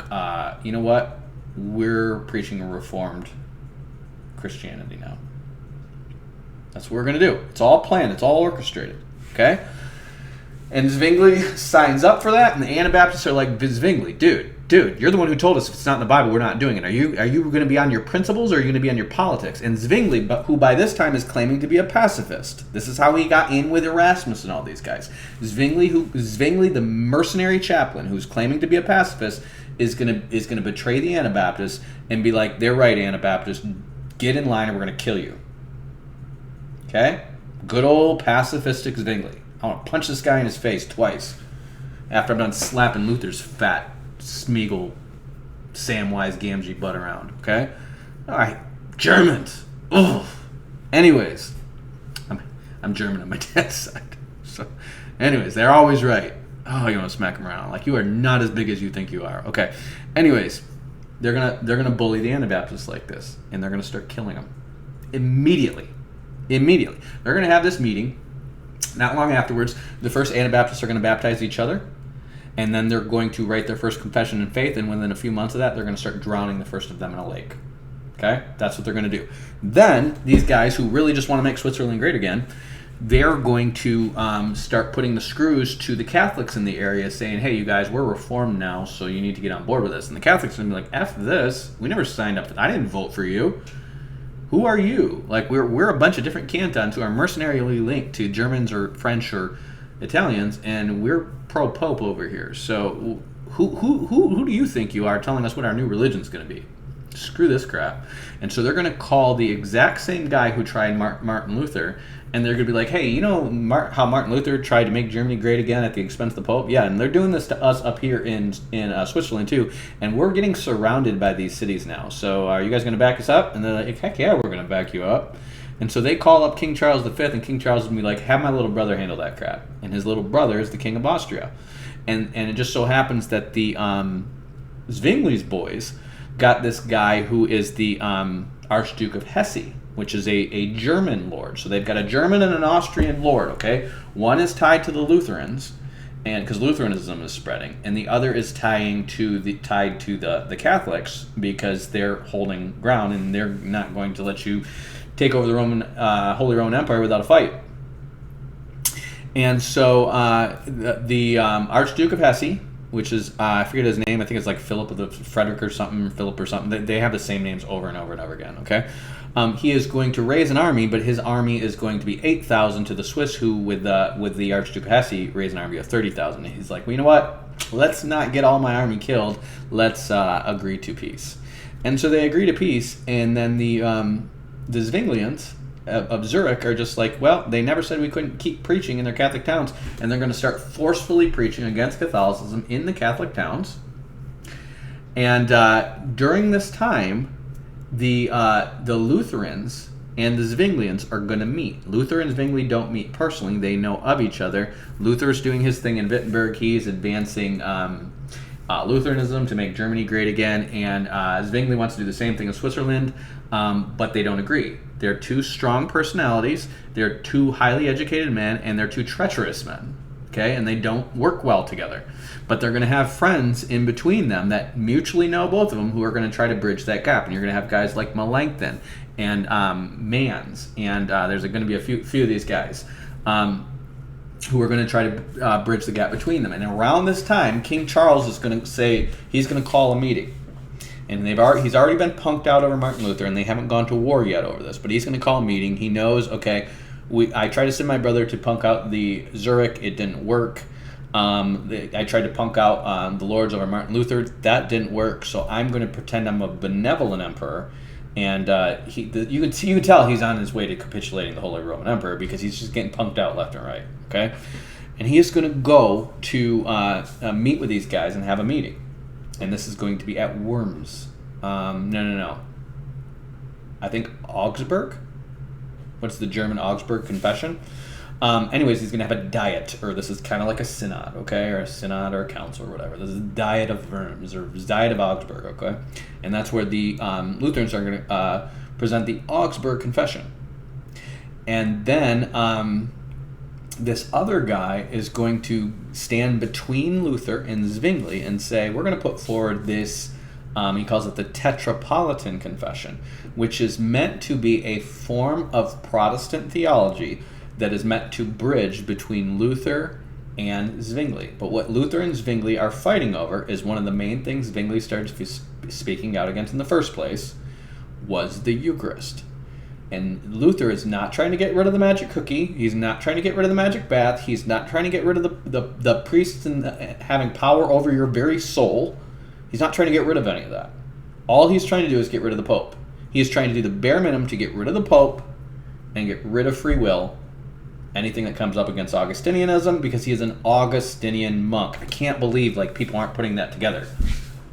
you know what? We're preaching a reformed Christianity now. That's what we're going to do. It's all planned. It's all orchestrated. Okay? And Zwingli signs up for that, and the Anabaptists are like, Zwingli, dude, you're the one who told us if it's not in the Bible, we're not doing it. Are you going to be on your principles, or are you going to be on your politics? And Zwingli, who by this time is claiming to be a pacifist, this is how he got in with Erasmus and all these guys. Zwingli, the mercenary chaplain, who's claiming to be a pacifist, is going to betray the Anabaptists and be like, they're right, Anabaptists. Get in line or we're going to kill you. Okay? Good old pacifistic Zwingli. I want to punch this guy in his face twice after I'm done slapping Luther's fat, Smeagol, Samwise Gamgee butt around. Okay? All right. Germans. Ugh. Anyways, I'm German on my dad's side. So, anyways, they're always right. Oh, you want to smack them around. Like, you are not as big as you think you are. Okay. Anyways, they're gonna bully the Anabaptists like this, and they're gonna start killing them immediately. Immediately. They're gonna have this meeting. Not long afterwards, the first Anabaptists are gonna baptize each other, and then they're going to write their first confession in faith, and within a few months of that, they're gonna start drowning the first of them in a lake. Okay? That's what they're gonna do. Then, these guys who really just want to make Switzerland great again, they're going to start putting the screws to the Catholics in the area, saying, hey, you guys, we're Reformed now, so you need to get on board with this. And the Catholics are going to be like, F this. We never signed up. I didn't vote for you. Who are you? Like, we're a bunch of different cantons who are mercenarily linked to Germans or French or Italians, and we're pro-Pope over here. So who do you think you are telling us what our new religion's going to be? Screw this crap. And so they're going to call the exact same guy who tried Martin Luther, and they're going to be like, hey, you know how Martin Luther tried to make Germany great again at the expense of the Pope? Yeah, and they're doing this to us up here in Switzerland too, and we're getting surrounded by these cities now. So are you guys going to back us up? And they're like, heck yeah, we're going to back you up. And so they call up King Charles V, and King Charles is going to be like, have my little brother handle that crap. And his little brother is the King of Austria. And it just so happens that the Zwingli's boys got this guy who is the Archduke of Hesse, which is a German lord. So they've got a German and an Austrian lord, okay? One is tied to the Lutherans, and because Lutheranism is spreading, and the other is tied to the Catholics because they're holding ground, and they're not going to let you take over the Holy Roman Empire without a fight. And so the Archduke of Hesse, which is, I forget his name, I think it's like Philip or something. They have the same names over and over and over again, okay? He is going to raise an army, but his army is going to be 8,000 to the Swiss, who, with the Archduke of Hesse, raise an army of 30,000. He's like, well, you know what? Let's not get all my army killed. Let's agree to peace. And so they agree to peace, and then the Zwinglians of Zurich are just like, well, they never said we couldn't keep preaching in their Catholic towns, and they're going to start forcefully preaching against Catholicism in the Catholic towns. And during this time, the Lutherans and the Zwinglians are going to meet. Luther and Zwingli don't meet personally. They know of each other. Luther's doing his thing in Wittenberg. He's advancing Lutheranism to make Germany great again, and Zwingli wants to do the same thing in Switzerland, but they don't agree. They're two strong personalities, they're two highly educated men, and they're two treacherous men, okay? And they don't work well together. But they're going to have friends in between them that mutually know both of them who are going to try to bridge that gap. And you're going to have guys like Melanchthon and Mans, and there's going to be a few of these guys who are going to try to bridge the gap between them. And around this time, King Charles is going to say he's going to call a meeting. And he's already been punked out over Martin Luther, and they haven't gone to war yet over this. But he's going to call a meeting. He knows, okay, I tried to send my brother to punk out the Zurich. It didn't work. I tried to punk out the Lords over Martin Luther. That didn't work. So I'm going to pretend I'm a benevolent emperor. And you can tell he's on his way to capitulating the Holy Roman Emperor because he's just getting punked out left and right. Okay, and he is going to go to meet with these guys and have a meeting. And this is going to be at Worms. No. I think Augsburg? What's the German Augsburg Confession? Anyways, he's going to have a diet, or this is kind of like a synod, okay? Or a synod or a council or whatever. This is a diet of Worms, or diet of Augsburg, okay? And that's where the Lutherans are going to present the Augsburg Confession. And then this other guy is going to stand between Luther and Zwingli and say, we're going to put forward this, he calls it the Tetrapolitan Confession, which is meant to be a form of Protestant theology that is meant to bridge between Luther and Zwingli. But what Luther and Zwingli are fighting over is one of the main things Zwingli started speaking out against in the first place was the Eucharist. And Luther is not trying to get rid of the magic cookie. He's not trying to get rid of the magic bath. He's not trying to get rid of the priests and having power over your very soul. He's not trying to get rid of any of that. All he's trying to do is get rid of the Pope. He is trying to do the bare minimum to get rid of the Pope and get rid of free will, anything that comes up against Augustinianism, because he is an Augustinian monk. I can't believe people aren't putting that together.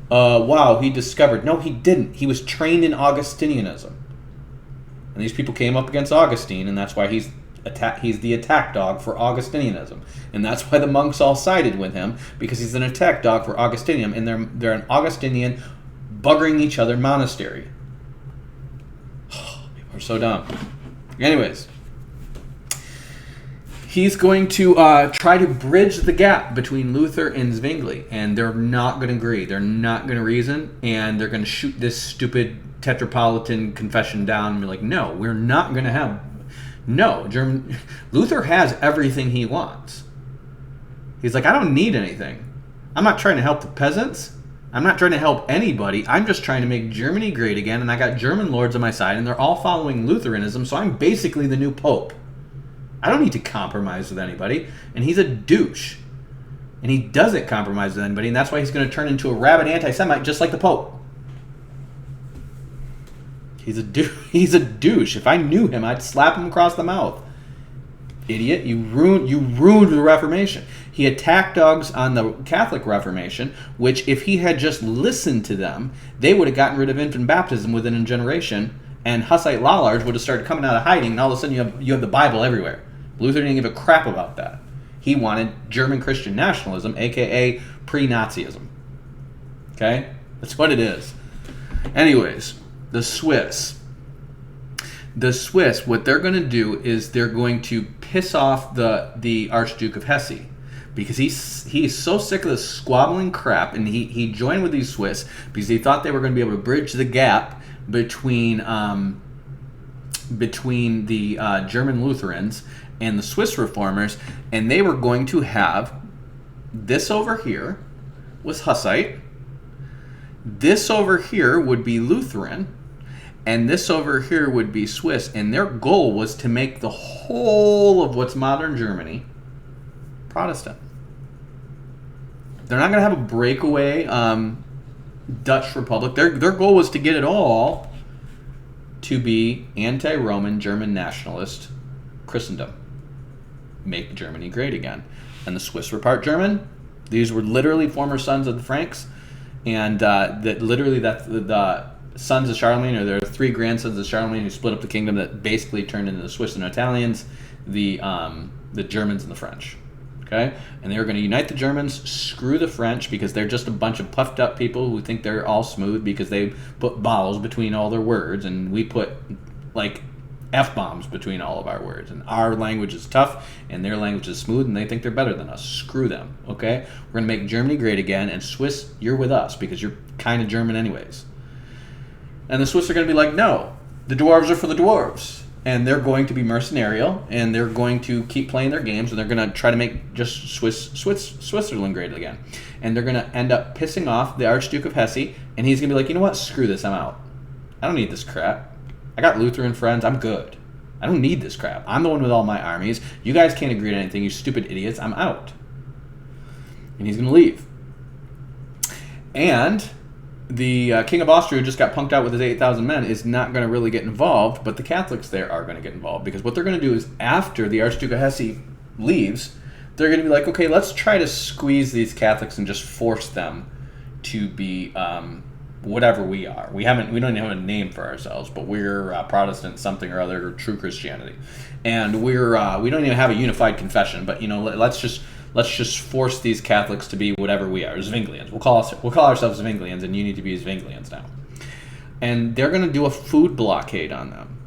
Wow, he discovered. No, he didn't. He was trained in Augustinianism. And these people came up against Augustine, and that's why he's the attack dog for Augustinianism. And that's why the monks all sided with him, because he's an attack dog for Augustinian, and they're an Augustinian buggering each other monastery. People are so dumb. Anyways, he's going to try to bridge the gap between Luther and Zwingli, and they're not going to agree. They're not going to reason, and they're going to shoot this stupid Tetrapolitan confession down and be like, no, we're not going to have... No, Luther has everything he wants. He's like, I don't need anything. I'm not trying to help the peasants. I'm not trying to help anybody. I'm just trying to make Germany great again, and I got German lords on my side, and they're all following Lutheranism, so I'm basically the new pope. I don't need to compromise with anybody. And he's a douche. And he doesn't compromise with anybody, and that's why he's going to turn into a rabid anti-Semite just like the Pope. He's a douche. If I knew him, I'd slap him across the mouth. Idiot, you ruined the Reformation. He attacked dogs on the Catholic Reformation, which if he had just listened to them, they would have gotten rid of infant baptism within a generation, and Hussite Lollards would have started coming out of hiding, and all of a sudden you have the Bible everywhere. Luther didn't give a crap about that. He wanted German Christian nationalism, aka pre-Nazism. Okay? That's what it is. Anyways, the Swiss, what they're going to do is they're going to piss off the Archduke of Hesse, because he's so sick of this squabbling crap, and he joined with these Swiss because he thought they were going to be able to bridge the gap between the German Lutherans and the Swiss Reformers, and they were going to have this over here was Hussite, this over here would be Lutheran, and this over here would be Swiss, and their goal was to make the whole of what's modern Germany Protestant. They're not going to have a breakaway Dutch Republic. Their goal was to get it all to be anti-Roman German nationalist Christendom. Make Germany great again. And the Swiss were part German. These were literally former sons of the Franks, and that's the sons of Charlemagne, or there are three grandsons of Charlemagne who split up the kingdom that basically turned into the Swiss and Italians, the Germans and the French. Okay? And they were going to unite the Germans, screw the French, because they're just a bunch of puffed up people who think they're all smooth because they put vowels between all their words, and we put F-bombs between all of our words. And our language is tough, and their language is smooth, and they think they're better than us. Screw them, okay? We're going to make Germany great again, and Swiss, you're with us because you're kind of German anyways. And the Swiss are going to be like, no, the dwarves are for the dwarves. And they're going to be mercenarial, and they're going to keep playing their games, and they're going to try to make just Switzerland great again. And they're going to end up pissing off the Archduke of Hesse, and he's going to be like, you know what, screw this, I'm out. I don't need this crap. I got Lutheran friends, I'm good. I don't need this crap. I'm the one with all my armies. You guys can't agree to anything, you stupid idiots, I'm out. And he's going to leave. And the King of Austria, who just got punked out with his 8,000 men, is not going to really get involved, but the Catholics there are going to get involved, because what they're going to do is, after the Archduke of Hesse leaves, they're going to be like, okay, let's try to squeeze these Catholics and just force them to be whatever we are. We don't even have a name for ourselves, but we're Protestant something or other, or true Christianity, and we don't even have a unified confession. But let's just force these Catholics to be whatever we are, Zwinglians. We'll call ourselves Zwinglians, and you need to be Zwinglians now. And they're going to do a food blockade on them.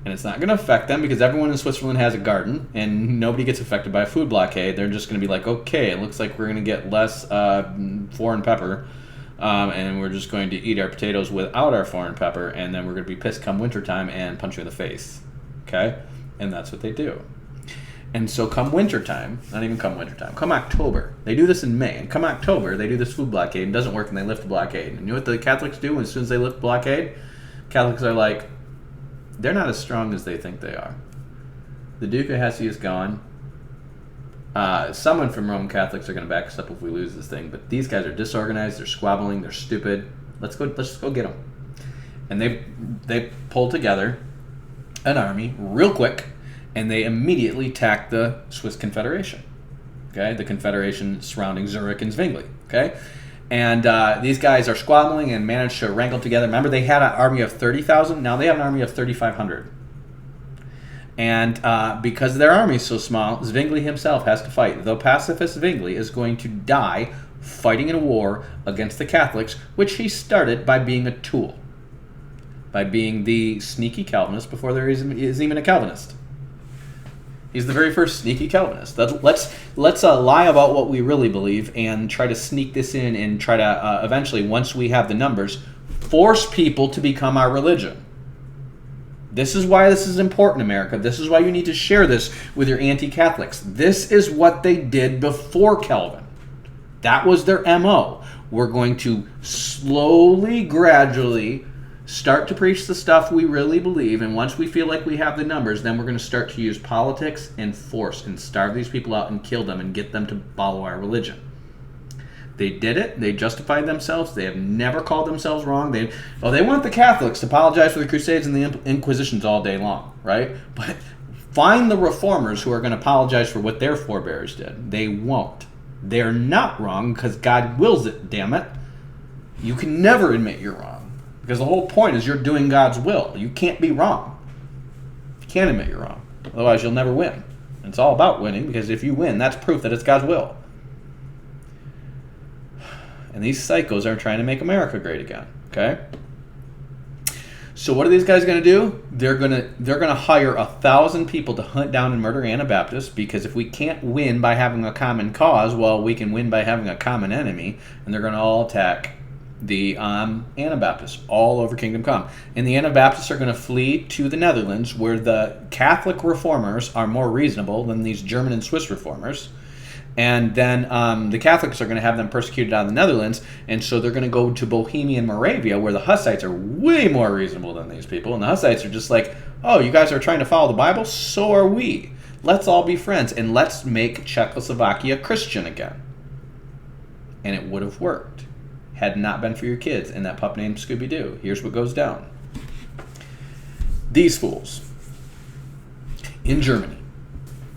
And it's not going to affect them, because everyone in Switzerland has a garden, and nobody gets affected by a food blockade. They're just going to be like, okay, it looks like we're going to get less foreign pepper, and we're just going to eat our potatoes without our foreign pepper, and then we're going to be pissed come wintertime and punch you in the face. Okay? And that's what they do. And so come wintertime, not even come wintertime, come October, they do this in May, and come October, they do this food blockade, and it doesn't work, and they lift the blockade. And you know what the Catholics do as soon as they lift the blockade? Catholics are like, they're not as strong as they think they are. The Duke of Hesse is gone. Someone from Roman Catholics are going to back us up if we lose this thing, but these guys are disorganized, they're squabbling, they're stupid. Let's just go get them. And they pulled together an army real quick, and they immediately attacked the Swiss Confederation. Okay, the confederation surrounding Zurich and Zwingli. Okay, and these guys are squabbling and managed to wrangle together. Remember, they had an army of 30,000. Now they have an army of 3,500. And because their army is so small, Zwingli himself has to fight. The pacifist Zwingli is going to die fighting in a war against the Catholics, which he started by being a tool, by being the sneaky Calvinist before there is even a Calvinist. He's the very first sneaky Calvinist. Let's lie about what we really believe and try to sneak this in and try to eventually, once we have the numbers, force people to become our religion. This is why this is important, America. This is why you need to share this with your anti-Catholics. This is what they did before Calvin. That was their MO. We're going to slowly, gradually start to preach the stuff we really believe, and once we feel like we have the numbers, then we're going to start to use politics and force and starve these people out and kill them and get them to follow our religion. They did it. They justified themselves. They have never called themselves wrong. They want the Catholics to apologize for the Crusades and the Inquisitions all day long, right? But find the reformers who are going to apologize for what their forebears did. They won't. They're not wrong because God wills it, damn it. You can never admit you're wrong because the whole point is you're doing God's will. You can't be wrong. You can't admit you're wrong. Otherwise, you'll never win. And it's all about winning because if you win, that's proof that it's God's will. And these psychos are trying to make America great again. Okay? So what are these guys going to do? They're gonna hire 1,000 people to hunt down and murder Anabaptists, because if we can't win by having a common cause, well, we can win by having a common enemy, and they're going to all attack the Anabaptists all over Kingdom Come. And the Anabaptists are going to flee to the Netherlands, where the Catholic reformers are more reasonable than these German and Swiss reformers. And then the Catholics are going to have them persecuted out of the Netherlands, and so they're going to go to Bohemia and Moravia, where the Hussites are way more reasonable than these people. And the Hussites are just like, oh, you guys are trying to follow the Bible? So are we. Let's all be friends, and let's make Czechoslovakia Christian again. And it would have worked had it not been for your kids and that pup named Scooby-Doo. Here's what goes down. These fools in Germany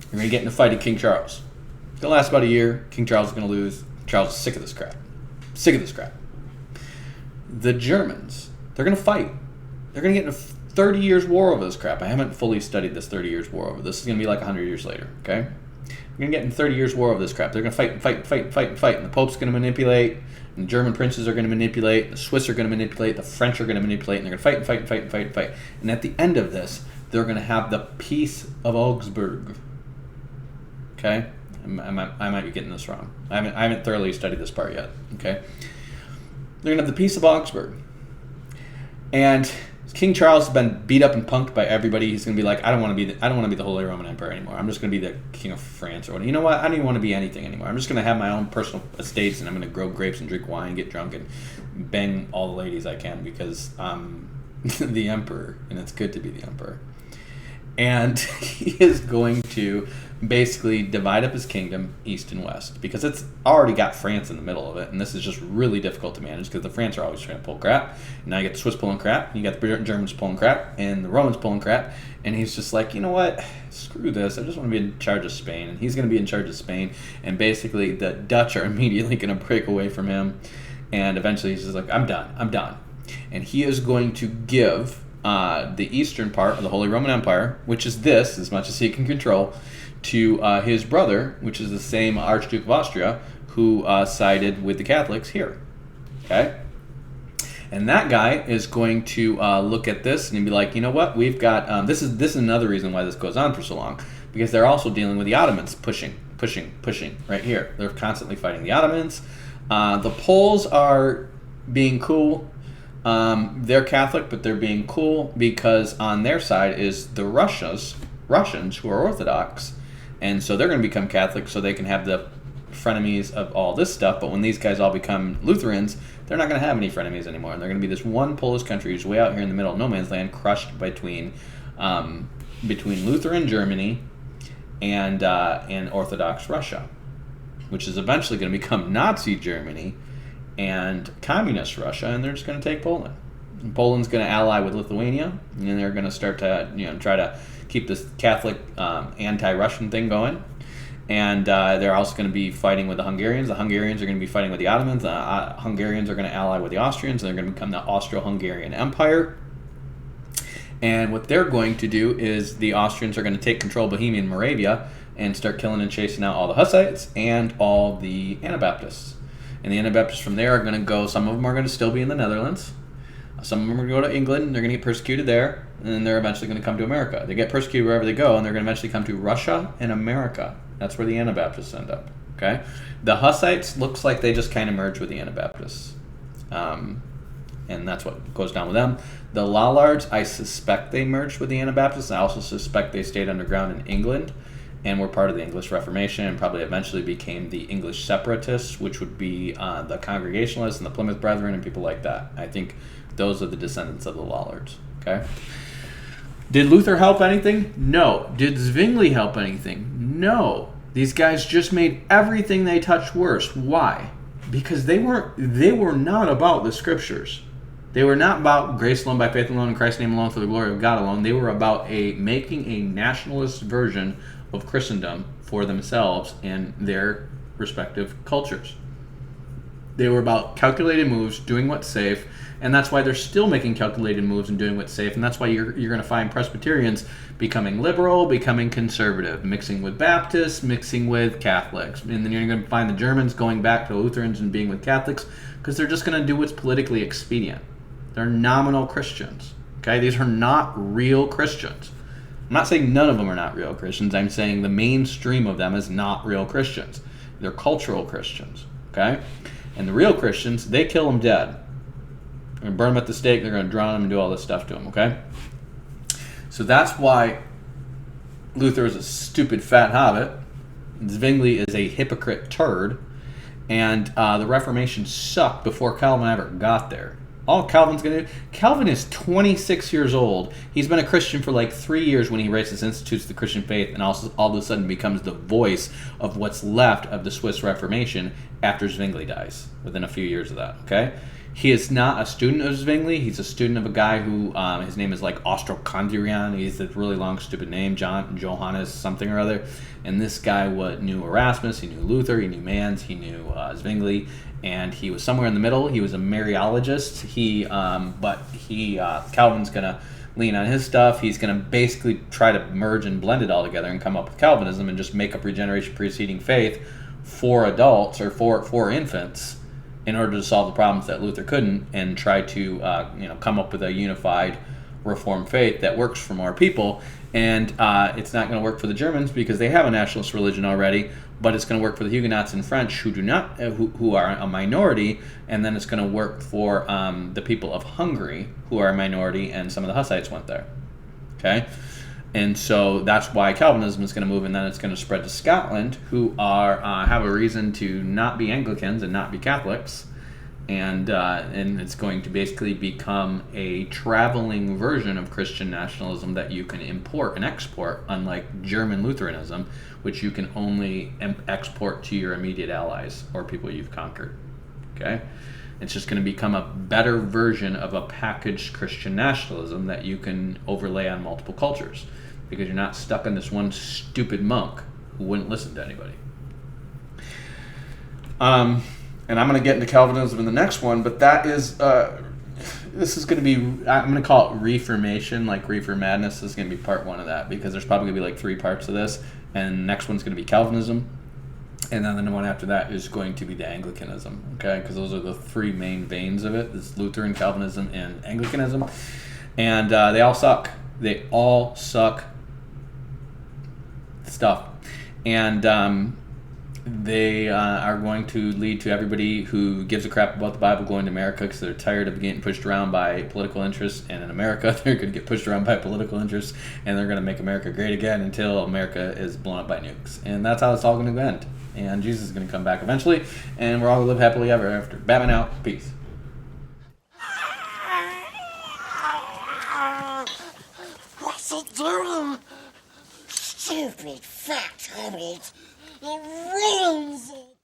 are going to get in a fight at King Charles. It's going to last about a year. King Charles is going to lose. Charles is sick of this crap. Sick of this crap. The Germans, they're going to fight. They're going to get in a 30 years war over this crap. I haven't fully studied this 30 years war over. This is going to be like 100 years later, okay? We're going to get in 30 years war over this crap. They're going to fight and fight and fight and fight and fight. And the Pope's going to manipulate. And the German princes are going to manipulate. The Swiss are going to manipulate. The French are going to manipulate. And they're going to fight and fight and fight and fight and fight. And at the end of this, they're going to have the Peace of Augsburg. Okay? I might be getting this wrong. I haven't thoroughly studied this part yet. Okay, they're gonna have the Peace of Augsburg, and King Charles has been beat up and punked by everybody. He's gonna be like, I don't want to be the Holy Roman Emperor anymore. I'm just gonna be the King of France, or you know what? I don't even want to be anything anymore. I'm just gonna have my own personal estates, and I'm gonna grow grapes and drink wine, get drunk, and bang all the ladies I can because I'm the emperor, and it's good to be the emperor. And he is going to basically divide up his kingdom east and west, because it's already got France in the middle of it, and this is just really difficult to manage because the France are always trying to pull crap. And now you get the Swiss pulling crap, you got the Germans pulling crap, and the Romans pulling crap, and he's just like, you know what, screw this, I just want to be in charge of Spain. And he's going to be in charge of Spain, and basically the Dutch are immediately going to break away from him, and eventually he's just like, I'm done. And he is going to give the eastern part of the Holy Roman Empire, which is this, as much as he can control, to his brother, which is the same Archduke of Austria, who sided with the Catholics here. Okay? And that guy is going to look at this and be like, you know what, we've got, this is another reason why this goes on for so long, because they're also dealing with the Ottomans pushing right here. They're constantly fighting the Ottomans. The Poles are being cool. They're Catholic, but they're being cool because on their side is the Russians who are Orthodox, and so they're going to become Catholic so they can have the frenemies of all this stuff. But when these guys all become Lutherans, they're not going to have any frenemies anymore, and they're going to be this one Polish country who's way out here in the middle of no man's land, crushed between Lutheran Germany and Orthodox Russia, which is eventually going to become Nazi Germany and communist Russia, and they're just going to take Poland. Poland's going to ally with Lithuania, and they're going to start to try to keep this Catholic anti-Russian thing going. And they're also going to be fighting with the Hungarians. The Hungarians are going to be fighting with the Ottomans. The Hungarians are going to ally with the Austrians, and they're going to become the Austro-Hungarian Empire. And what they're going to do is the Austrians are going to take control of Bohemia and Moravia and start killing and chasing out all the Hussites and all the Anabaptists. And the Anabaptists from there are going to go, some of them are going to still be in the Netherlands. Some of them are going to go to England, and they're going to get persecuted there, and then they're eventually going to come to America. They get persecuted wherever they go, and they're going to eventually come to Russia and America. That's where the Anabaptists end up. Okay, the Hussites looks like they just kind of merge with the Anabaptists, and that's what goes down with them. The Lollards, I suspect they merged with the Anabaptists. I also suspect they stayed underground in England and were part of the English Reformation, and probably eventually became the English Separatists, which would be the Congregationalists and the Plymouth Brethren and people like that. I think those are the descendants of the Lollards. Okay. Did Luther help anything? No. Did Zwingli help anything? No. These guys just made everything they touched worse. Why? Because they were not about the scriptures. They were not about grace alone, by faith alone, in Christ's name alone, for the glory of God alone. They were about making a nationalist version of Christendom for themselves and their respective cultures. They were about calculated moves, doing what's safe, and that's why they're still making calculated moves and doing what's safe, and that's why you're going to find Presbyterians becoming liberal, becoming conservative, mixing with Baptists, mixing with Catholics, and then you're going to find the Germans going back to Lutherans and being with Catholics, because they're just going to do what's politically expedient. They're nominal Christians. Okay, these are not real Christians. I'm not saying none of them are not real Christians. I'm saying the mainstream of them is not real Christians. They're cultural Christians. Okay, and the real Christians, they kill them dead. They're going to burn them at the stake. They're going to drown them and do all this stuff to them. Okay, so that's why Luther is a stupid fat hobbit. Zwingli is a hypocrite turd, and the Reformation sucked before Calvin ever got there. All Calvin's going to do... Calvin is 26 years old. He's been a Christian for like 3 years when he writes his Institutes of the Christian Faith, and also all of a sudden becomes the voice of what's left of the Swiss Reformation after Zwingli dies, within a few years of that, okay? He is not a student of Zwingli. He's a student of a guy who, his name is like Ostrokondrian. He's a really long, stupid name, Johannes something or other. And this guy knew Erasmus, he knew Luther, he knew Mans, he knew Zwingli, and he was somewhere in the middle. He was a Mariologist. Calvin's going to lean on his stuff. He's going to basically try to merge and blend it all together and come up with Calvinism and just make up regeneration preceding faith for adults or for infants, in order to solve the problems that Luther couldn't, and try to come up with a unified Reformed faith that works for more people. And it's not going to work for the Germans because they have a nationalist religion already, but it's going to work for the Huguenots and French who are a minority, and then it's going to work for the people of Hungary who are a minority, and some of the Hussites went there. Okay? And so that's why Calvinism is going to move, and then it's going to spread to Scotland, who have a reason to not be Anglicans and not be Catholics, and it's going to basically become a traveling version of Christian nationalism that you can import and export, unlike German Lutheranism, which you can only export to your immediate allies or people you've conquered. Okay? It's just going to become a better version of a packaged Christian nationalism that you can overlay on multiple cultures, because you're not stuck in this one stupid monk who wouldn't listen to anybody. And I'm going to get into Calvinism in the next one, but that is, this is going to be, I'm going to call it Reformation, like Refor-Madness. This is going to be part one of that, because there's probably going to be like 3 parts of this, and the next one's going to be Calvinism, and then the one after that is going to be the Anglicanism, okay? Because those are the 3 main veins of it. This Lutheran, Calvinism, and Anglicanism, and they all suck. They all suck stuff, and they are going to lead to everybody who gives a crap about the Bible going to America, because they're tired of getting pushed around by political interests, and in America they're going to get pushed around by political interests, and they're going to make America great again until America is blown up by nukes, and that's how it's all going to end. And Jesus is going to come back eventually, and we're all going to live happily ever after. Batman out. Peace. What's it doing? Stupid fat hobbit. It ruins it.